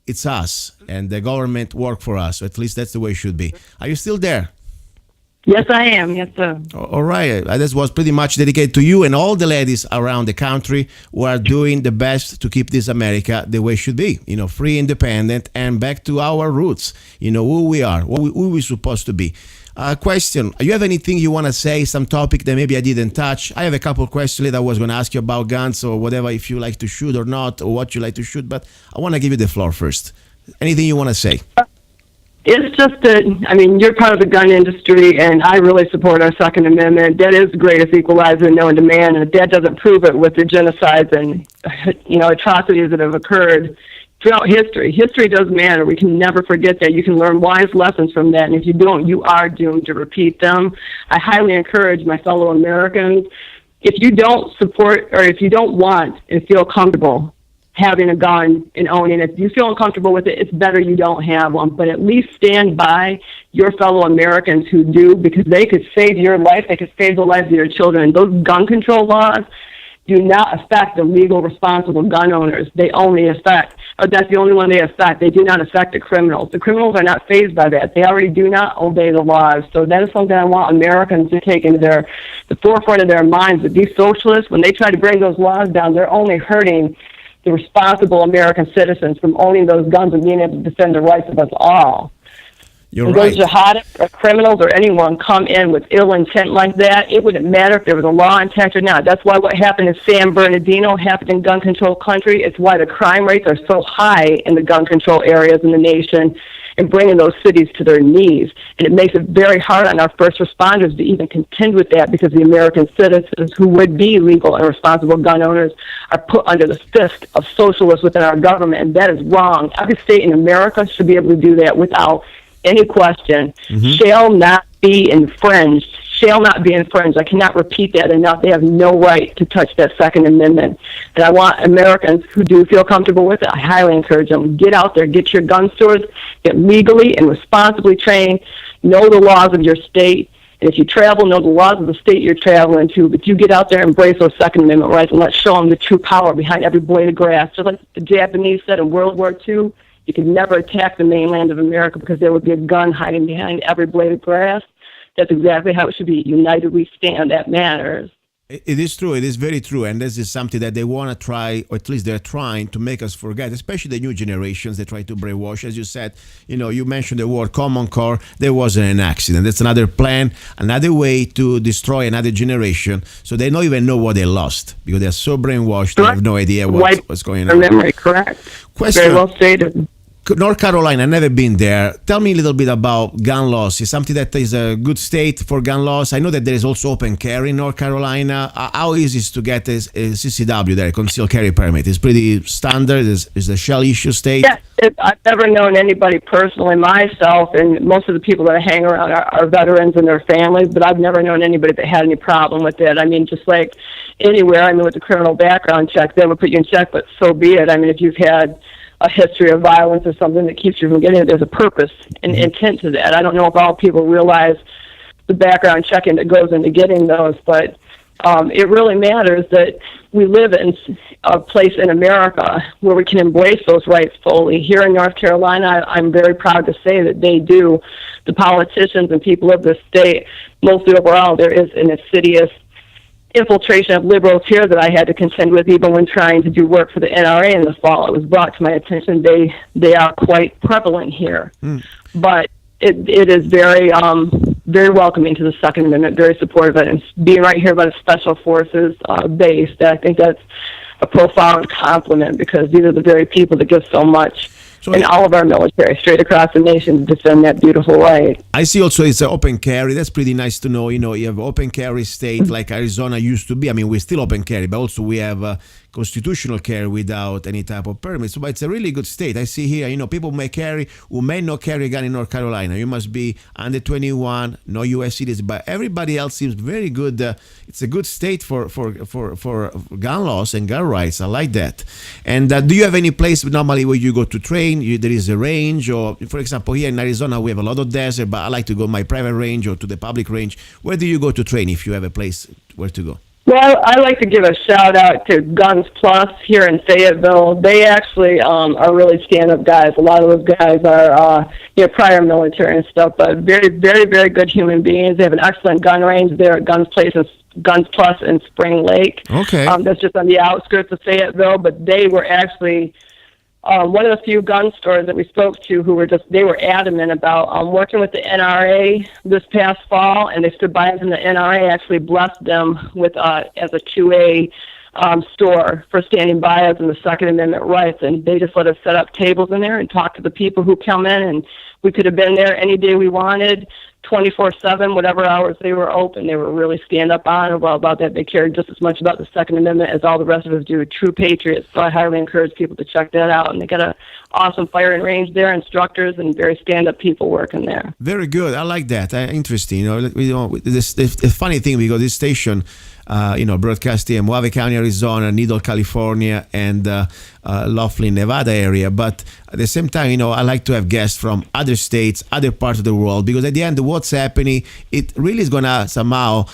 Speaker 4: It's us, and the government work for us. So at least that's the way it should be. Are you still there?
Speaker 5: Yes, I am. Yes, sir.
Speaker 4: All right. This was pretty much dedicated to you and all the ladies around the country who are doing the best to keep this America the way it should be. Free, independent, and back to our roots. Who we are, who we're supposed to be. Question, you have anything you want to say, some topic that maybe I didn't touch? I have a couple of questions that I was going to ask you about guns or whatever, if you like to shoot or not, or what you like to shoot, but I want to give you the floor first. Anything you want to say?
Speaker 5: It's just that, you're part of the gun industry, and I really support our Second Amendment. That is the greatest equalizer known to man, and if that doesn't prove it with the genocides and, atrocities that have occurred throughout history. History does matter. We can never forget that. You can learn wise lessons from that, and if you don't, you are doomed to repeat them. I highly encourage my fellow Americans, if you don't support or if you don't want and feel comfortable having a gun and owning it, if you feel uncomfortable with it, it's better you don't have one, but at least stand by your fellow Americans who do, because they could save your life, they could save the lives of your children. Those gun control laws do not affect the legal, responsible gun owners. They only affect, or that's the only one they affect. They do not affect the criminals. The criminals are not fazed by that. They already do not obey the laws. So that is something I want Americans to take into the forefront of their minds. That these socialists, when they try to bring those laws down, they're only hurting the responsible American citizens from owning those guns and being able to defend the rights of us all.
Speaker 4: You're
Speaker 5: and
Speaker 4: right.
Speaker 5: Those jihadists or criminals or anyone come in with ill intent like that, it wouldn't matter if there was a law intact or not. That's why what happened in San Bernardino happened in gun control country. It's why the crime rates are so high in the gun control areas in the nation. and bringing those cities to their knees. And it makes it very hard on our first responders to even contend with that, because the American citizens who would be legal and responsible gun owners are put under the fist of socialists within our government, and that is wrong. Every state in America should be able to do that without any question. Shall not be infringed. Shall not be infringed. I cannot repeat that enough. They have no right to touch that Second Amendment. And I want Americans who do feel comfortable with it, I highly encourage them, get out there, get your gun stores, get legally and responsibly trained, know the laws of your state. And if you travel, know the laws of the state you're traveling to. But you get out there and embrace those Second Amendment rights, and let's show them the true power behind every blade of grass. Just like the Japanese said in World War II, you could never attack the mainland of America because there would be a gun hiding behind every blade of grass. That's exactly how it should be. United we stand. That matters.
Speaker 4: It is true. It is very true. And this is something that they want to try, or at least they're trying to make us forget, especially the new generations. They try to brainwash. As you said, you mentioned the word Common Core. There wasn't an accident. That's another plan, another way to destroy another generation. So they don't even know what they lost because they're so brainwashed. They have no idea what's going on.
Speaker 5: Memory, correct.
Speaker 4: Question.
Speaker 5: Very well stated.
Speaker 4: North Carolina, I've never been there. Tell me a little bit about gun laws. Is something that is a good state for gun laws? I know that there is also open carry in North Carolina. How easy is to get a CCW there, concealed carry permit? It's pretty standard. Is a shell issue state?
Speaker 5: Yes, I've never known anybody personally myself, and most of the people that I hang around are veterans and their families, but I've never known anybody that had any problem with it. I mean, just like anywhere, I mean, with the criminal background check, they would put you in check, but so be it. I mean, if you've had a history of violence or something that keeps you from getting it, there's a purpose and intent to that. I don't know if all people realize the background checking that goes into getting those, but it really matters that we live in a place in America where we can embrace those rights fully. Here in North Carolina, I'm very proud to say that they do. The politicians and people of the state, mostly overall, there is an insidious infiltration of liberals here that I had to contend with even when trying to do work for the NRA in the fall. It was brought to my attention. They are quite prevalent here. But it is very very welcoming to the Second Amendment, very supportive of it. And being right here by the Special Forces base, I think that's a profound compliment, because these are the very people that give so much in all of our military, straight across the nation, to defend that beautiful right.
Speaker 4: I see also it's an open carry. That's pretty nice to know. You have open carry state like Arizona used to be. I mean, we're still open carry, but also we have constitutional carry without any type of permit. So, but it's a really good state. I see here, people may carry who may not carry a gun in North Carolina. You must be under 21, no U.S. citizen, but everybody else seems very good. It's a good state for gun laws and gun rights. I like that. And do you have any place normally where you go to train? There is a range, or for example, here in Arizona, we have a lot of desert, but I like to go my private range or to the public range. Where do you go to train if you have a place where to go?
Speaker 5: Well, I like to give a shout out to Guns Plus here in Fayetteville. They actually are really stand-up guys. A lot of those guys are prior military and stuff, but very, very, very good human beings. They have an excellent gun range there at Guns Plus in Spring Lake.
Speaker 4: Okay.
Speaker 5: That's just on the outskirts of Fayetteville, but they were actually one of the few gun stores that we spoke to who they were adamant about working with the NRA this past fall, and they stood by us, and the NRA actually blessed them with as a 2A store for standing by us in the Second Amendment rights, and they just let us set up tables in there and talk to the people who come in, and we could have been there any day we wanted, 24/7, whatever hours they were open. They were really stand up honorable about that. They cared just as much about the Second Amendment as all the rest of us do. True patriots. So I highly encourage people to check that out. And they got an awesome firing range there, instructors, and very stand up people working there.
Speaker 4: Very good. I like that. Interesting. The funny thing, because this station, broadcasting in Mojave County, Arizona, Needle, California, and Laughlin, Nevada area. But at the same time, I like to have guests from other states, other parts of the world, because at the end, what's happening, it really is going to somehow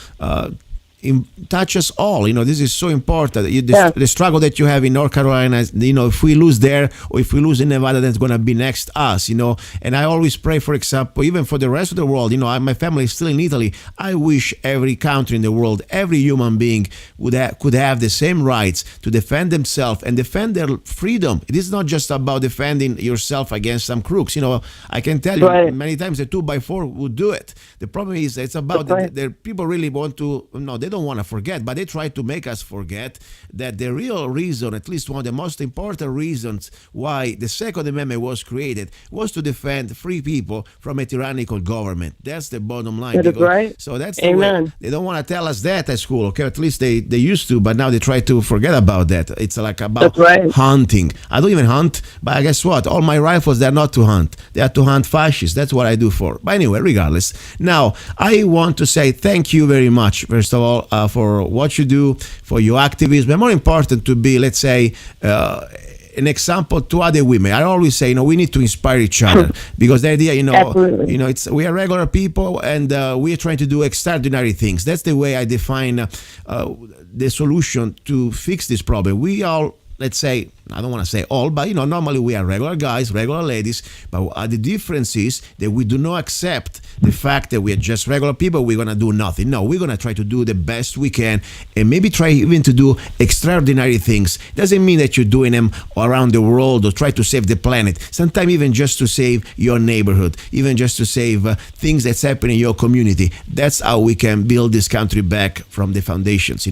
Speaker 4: touch us all. This is so important. The struggle that you have in North Carolina, if we lose there or if we lose in Nevada, that's going to be next us, And I always pray, for example, even for the rest of the world, my family is still in Italy. I wish every country in the world, every human being could have the same rights to defend themselves and defend their freedom. It is not just about defending yourself against some crooks. I can tell you many times a 2x4 would do it. The problem is it's about the people really want to, they don't want to forget, but they try to make us forget that the real reason, at least one of the most important reasons why the Second Amendment was created, was to defend free people from a tyrannical government. That's the bottom line.
Speaker 5: That is right.
Speaker 4: So that's the way.
Speaker 5: Amen.
Speaker 4: They don't want to tell us that at school, okay? At least they used to, but now they try to forget about that. It's like about
Speaker 5: That's right.
Speaker 4: hunting. I don't even hunt, but guess what? All my rifles, they're not to hunt. They are to hunt fascists. That's what I do for. But anyway, regardless. Now, I want to say thank you very much, first of all, for what you do, for your activism, and more important to be, let's say, an example to other women. I always say, we need to inspire each other because the idea,
Speaker 5: Absolutely.
Speaker 4: it's we are regular people and we are trying to do extraordinary things. That's the way I define the solution to fix this problem. We all, let's say, I don't want to say all, but normally we are regular guys, regular ladies, but the difference is that we do not accept the fact that we are just regular people, we're going to do nothing. No, we're going to try to do the best we can and maybe try even to do extraordinary things. Doesn't mean that you're doing them around the world or try to save the planet. Sometimes even just to save your neighborhood, even just to save things that's happening in your community. That's how we can build this country back from the foundations.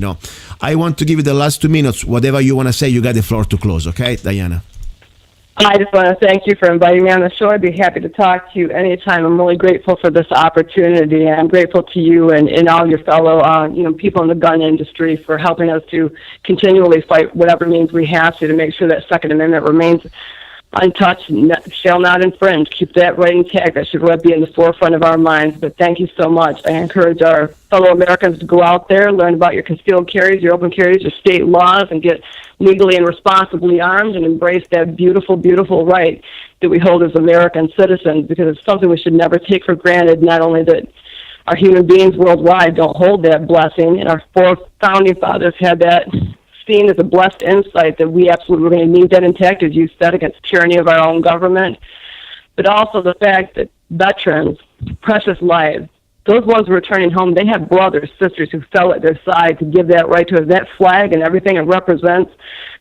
Speaker 4: I want to give you the last 2 minutes. Whatever you want to say, you got the floor to close. Okay, Diana?
Speaker 5: I just want to thank you for inviting me on the show. I'd be happy to talk to you anytime. I'm really grateful for this opportunity. I'm grateful to you and all your fellow, people in the gun industry for helping us to continually fight whatever means we have to make sure that Second Amendment remains untouched, shall not infringe. Keep that right intact. That should really be in the forefront of our minds. But thank you so much. I encourage our fellow Americans to go out there, learn about your concealed carries, your open carries, your state laws, and get legally and responsibly armed and embrace that beautiful, beautiful right that we hold as American citizens, because it's something we should never take for granted, not only that our human beings worldwide don't hold that blessing, and our four founding fathers had that seen as a blessed insight that we absolutely were going to need that intact, as you said, against tyranny of our own government, but also the fact that veterans, precious lives, those ones returning home, they have brothers, sisters who fell at their side to give that right to us. That flag and everything it represents,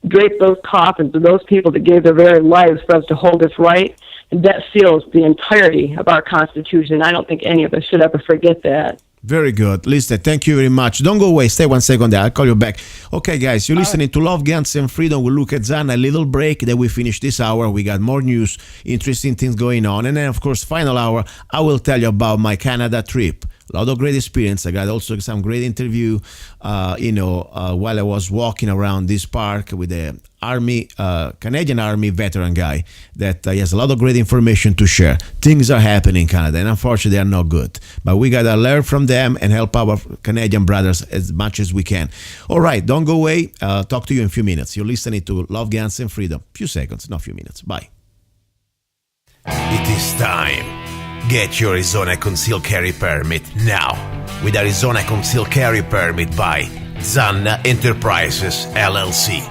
Speaker 5: drape those coffins of those people that gave their very lives for us to hold this right, and that seals the entirety of our Constitution. I don't think any of us should ever forget that.
Speaker 4: Very good. Listen, thank you very much. Don't go away. Stay 1 second there. I'll call you back. Okay, guys, you're listening to Love, Guns, and Freedom with Luca Zanna. A little break. Then we finish this hour. We got more news, interesting things going on. And then, of course, final hour, I will tell you about my Canada trip. A lot of great experience. I got also some great interview, while I was walking around this park with the Canadian Army veteran guy that he has a lot of great information to share. Things are happening in Canada, and unfortunately, they are not good. But we got to learn from them and help our Canadian brothers as much as we can. All right, don't go away. Talk to you in a few minutes. You're listening to Love, Guns, and Freedom. Few seconds, not few minutes. Bye.
Speaker 2: It is time. Get your Arizona Concealed Carry Permit now with Arizona Concealed Carry Permit by Zanna Enterprises, LLC.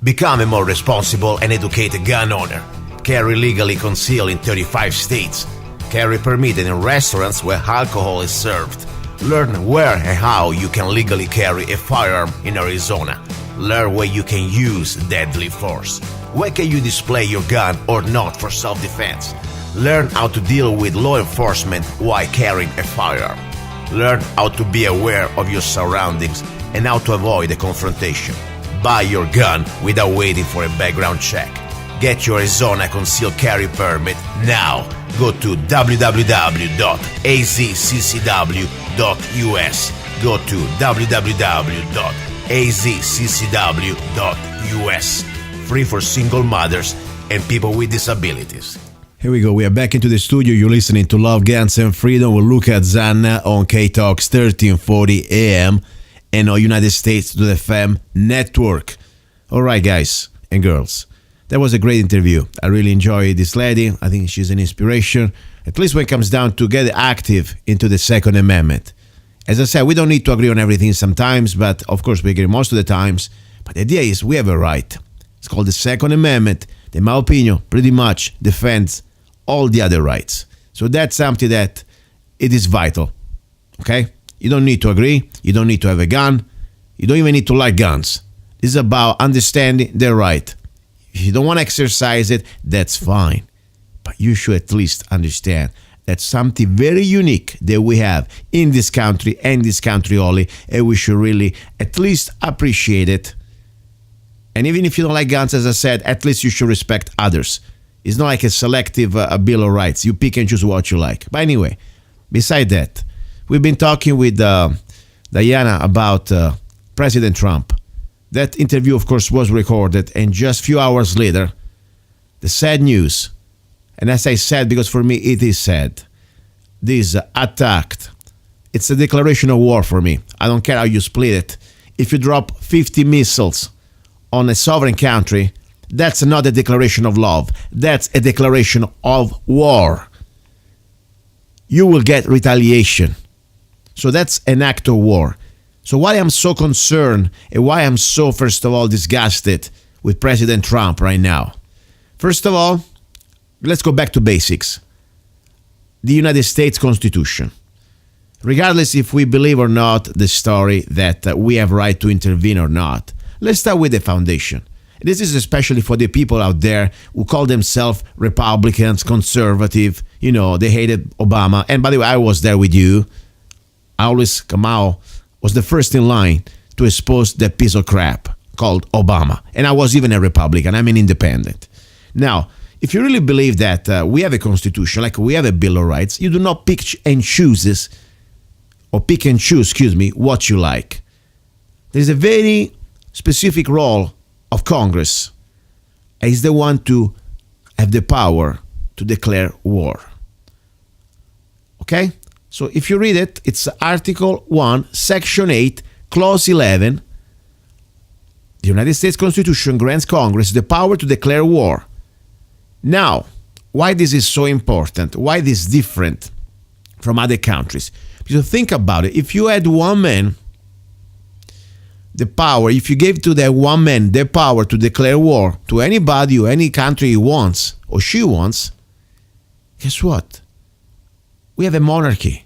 Speaker 2: Become a more responsible and educated gun owner. Carry legally concealed in 35 states. Carry permitted in restaurants where alcohol is served. Learn where and how you can legally carry a firearm in Arizona. Learn where you can use deadly force. Where can you display your gun or not for self-defense? Learn how to deal with law enforcement while carrying a firearm. Learn how to be aware of your surroundings and how to avoid a confrontation. Buy your gun without waiting for a background check. Get your Arizona Concealed Carry Permit now. Go to www.azccw.us. Go to www.azccw.us. Free for single mothers and people with disabilities.
Speaker 4: Here we go. We are back into the studio. You're listening to Love, Guns, and Freedom with Luca Zanna on K-Talks 1340 AM and on United States to the FM network. All right, guys and girls. That was a great interview. I really enjoyed this lady. I think she's an inspiration, at least when it comes down to get active into the Second Amendment. As I said, we don't need to agree on everything sometimes, but of course we agree most of the times. But the idea is we have a right. It's called the Second Amendment. In my opinion, pretty much defends all the other rights. So that's something that it is vital. Okay? You don't need to agree. You don't need to have a gun. You don't even need to like guns. This is about understanding their right. If you don't want to exercise it, that's fine. But you should at least understand That's something very unique that we have in this country and this country only, and we should really at least appreciate it. And even if you don't like guns, as I said, at least you should respect others. It's not like a selective Bill of Rights. You pick and choose what you like. But anyway, beside that, we've been talking with Diana about President Trump. That interview, of course, was recorded, and just a few hours later, the sad news, and as I said, because for me it is sad, this attacked, it's a declaration of war for me. I don't care how you split it. If you drop 50 missiles on a sovereign country, that's not a declaration of love. That's a declaration of war. You will get retaliation. So that's an act of war. So why I'm so concerned and why I'm so, first of all, disgusted with President Trump right now. First of all, let's go back to basics. The United States Constitution. Regardless if we believe or not the story that we have right to intervene or not, let's start with the foundation. This is especially for the people out there who call themselves Republicans, conservative, they hated Obama. And by the way, I was there with you. Kamau was the first in line to expose that piece of crap called Obama. And I was even a Republican. I'm an independent. Now, if you really believe that we have a constitution, like we have a Bill of Rights, you do not pick and choose, what you like. There's a very specific role of Congress. Is the one to have the power to declare war. Okay? So if you read it, it's Article 1, Section 8, Clause 11. The United States Constitution grants Congress the power to declare war. Now, why this is so important? Why this is different from other countries? Because think about it. If you had one man, the power, if you gave to that one man the power to declare war to anybody or any country he wants or she wants, guess what? We have a monarchy.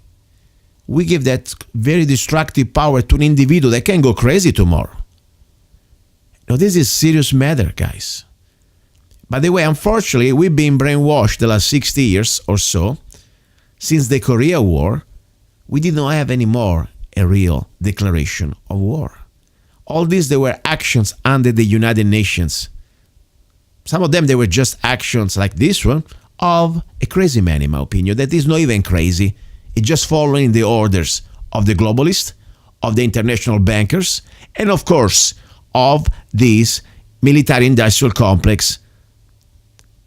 Speaker 4: We give that very destructive power to an individual that can go crazy tomorrow. Now, this is a serious matter, guys. By the way, unfortunately, we've been brainwashed the last 60 years or so. Since the Korea War, we did not have anymore a real declaration of war. All these, they were actions under the United Nations. Some of them, they were just actions like this one of a crazy man, in my opinion, that is not even crazy. It's just following the orders of the globalists, of the international bankers, and of course, of these military-industrial complex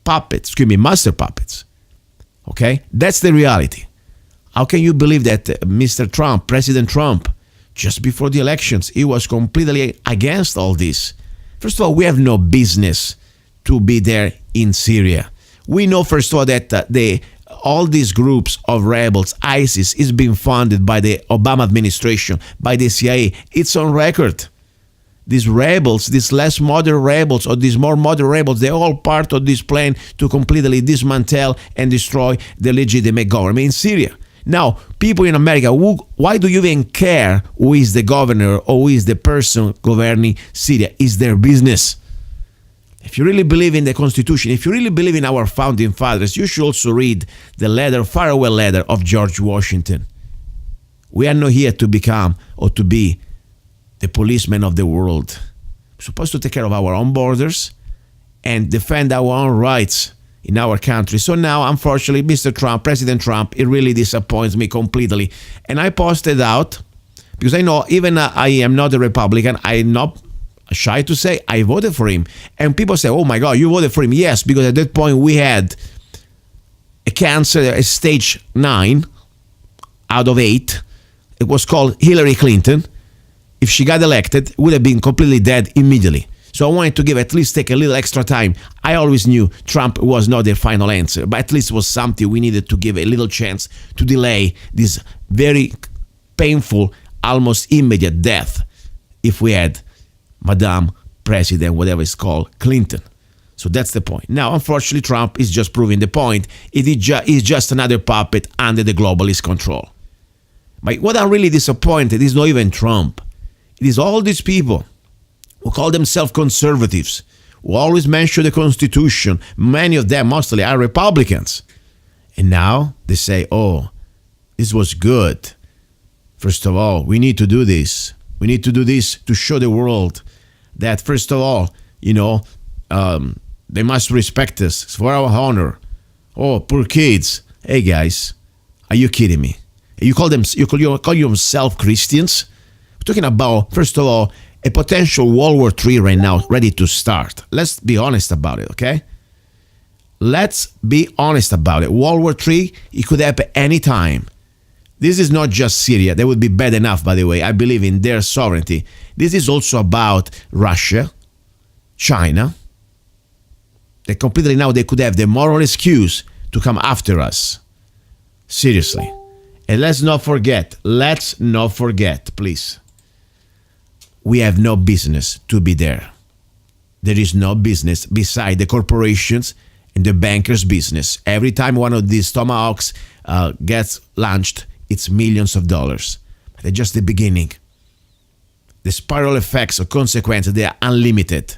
Speaker 4: master puppets. Okay? That's the reality. How can you believe that Mr. Trump, President Trump, just before the elections, he was completely against all this? First of all, we have no business to be there in Syria. We know, first of all, that all these groups of rebels, ISIS, is being funded by the Obama administration, by the CIA. It's on record. These rebels, these less moderate rebels or these more moderate rebels, they're all part of this plan to completely dismantle and destroy the legitimate government in Syria. Now, people in America, why do you even care who is the governor or who is the person governing Syria? It's their business. If you really believe in the Constitution, if you really believe in our founding fathers, you should also read the farewell letter of George Washington. We are not here to become or to be the policemen of the world. We're supposed to take care of our own borders and defend our own rights in our country. So now, unfortunately, Mr. Trump, President Trump, it really disappoints me completely. And I posted out, because I know even I am not a Republican, I'm not shy to say I voted for him. And people say, oh my God, you voted for him. Yes, because at that point we had a cancer, a stage 9 out of 8. It was called Hillary Clinton. If she got elected, would have been completely dead immediately. So I wanted to take a little extra time. I always knew Trump was not the final answer, but at least it was something we needed to give a little chance to delay this very painful, almost immediate death if we had Madame President, whatever it's called, Clinton. So that's the point. Now, unfortunately, Trump is just proving the point. It is just another puppet under the globalist control. But what I'm really disappointed is not even Trump. It is all these people who call themselves conservatives, who always mention the Constitution. Many of them, mostly, are Republicans. And now they say, oh, this was good. First of all, we need to do this. We need to do this to show the world that, first of all, they must respect us. It's for our honor. Oh, poor kids. Hey, guys, are you kidding me? You call yourself Christians? We're talking about, first of all, a potential World War III right now, ready to start. Let's be honest about it, okay? Let's be honest about it. World War III, it could happen anytime. This is not just Syria. That would be bad enough, by the way. I believe in their sovereignty. This is also about Russia, China. They completely now they could have the moral excuse to come after us. Seriously. And let's not forget, please. We have no business to be there. There is no business beside the corporations and the bankers' business. Every time one of these tomahawks gets launched, it's millions of dollars. But they're just the beginning. The spiral effects or consequences, they are unlimited.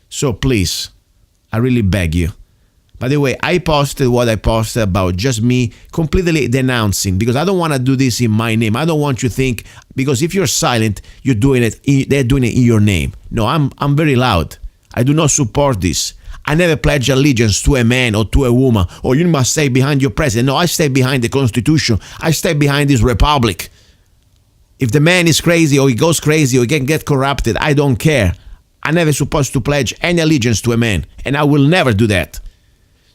Speaker 4: So please, I really beg you. By the way, I posted what I posted about just me completely denouncing, because I don't want to do this in my name. I don't want you to think, because if you're silent, you're doing it. They're doing it in your name. No, I'm very loud. I do not support this. I never pledge allegiance to a man or to a woman, or you must stay behind your president. No, I stay behind the Constitution. I stay behind this republic. If the man is crazy or he goes crazy or he can get corrupted, I don't care. I never supposed to pledge any allegiance to a man, and I will never do that.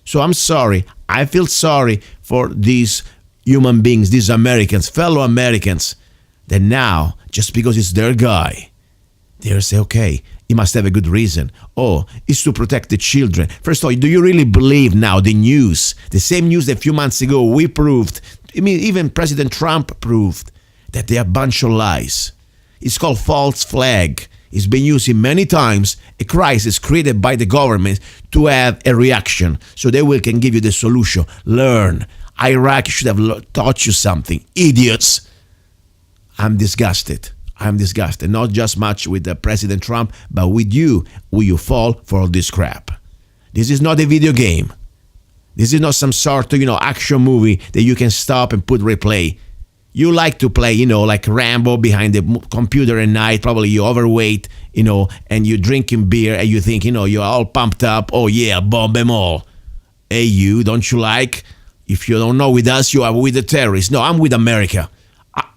Speaker 4: So I'm sorry. I feel sorry for these human beings, these Americans, fellow Americans, that now, just because it's their guy, they'll say, okay, he must have a good reason. Oh, it's to protect the children. First of all, do you really believe now the news, the same news that a few months ago we proved, I mean, even President Trump proved that they are a bunch of lies. It's called false flag. It's been used many times, a crisis created by the government to have a reaction. So they can give you the solution. Learn. Iraq should have taught you something. Idiots. I'm disgusted. Not just much with President Trump, but with you. Will you fall for all this crap? This is not a video game. This is not some sort of, action movie that you can stop and put replay. You like to play, like Rambo behind the computer at night. Probably you're overweight, and you're drinking beer and you think, you're all pumped up. Oh yeah, bomb them all. Hey, don't you like? If you don't know with us, you are with the terrorists. No, I'm with America.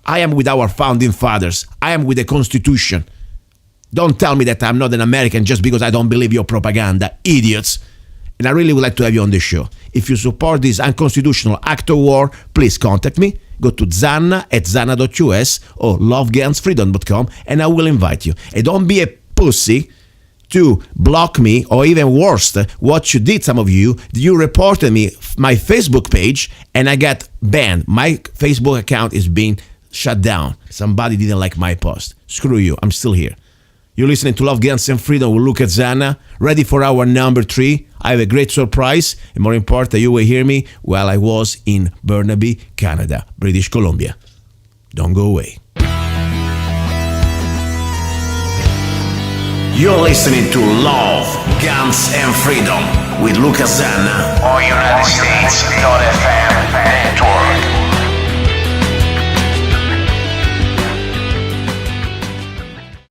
Speaker 4: I am with our founding fathers. I am with the Constitution. Don't tell me that I'm not an American just because I don't believe your propaganda. Idiots. And I really would like to have you on the show. If you support this unconstitutional act of war, please contact me. Go to Zanna at zanna.us or lovegansfreedom.com and I will invite you. And don't be a pussy to block me, or even worse, what you did, some of you reported me, my Facebook page, and I got banned. My Facebook account is being shut down. Somebody didn't like my post. Screw you, I'm still here. You're listening to Love, Guns, and Freedom with Luca Zanna. Ready for our number 3. I have a great surprise, and more important, you will hear me while I was in Burnaby, Canada, British Columbia. Don't go away.
Speaker 2: You're listening to Love, Guns, and Freedom with Luca Zanna on United States.fm network.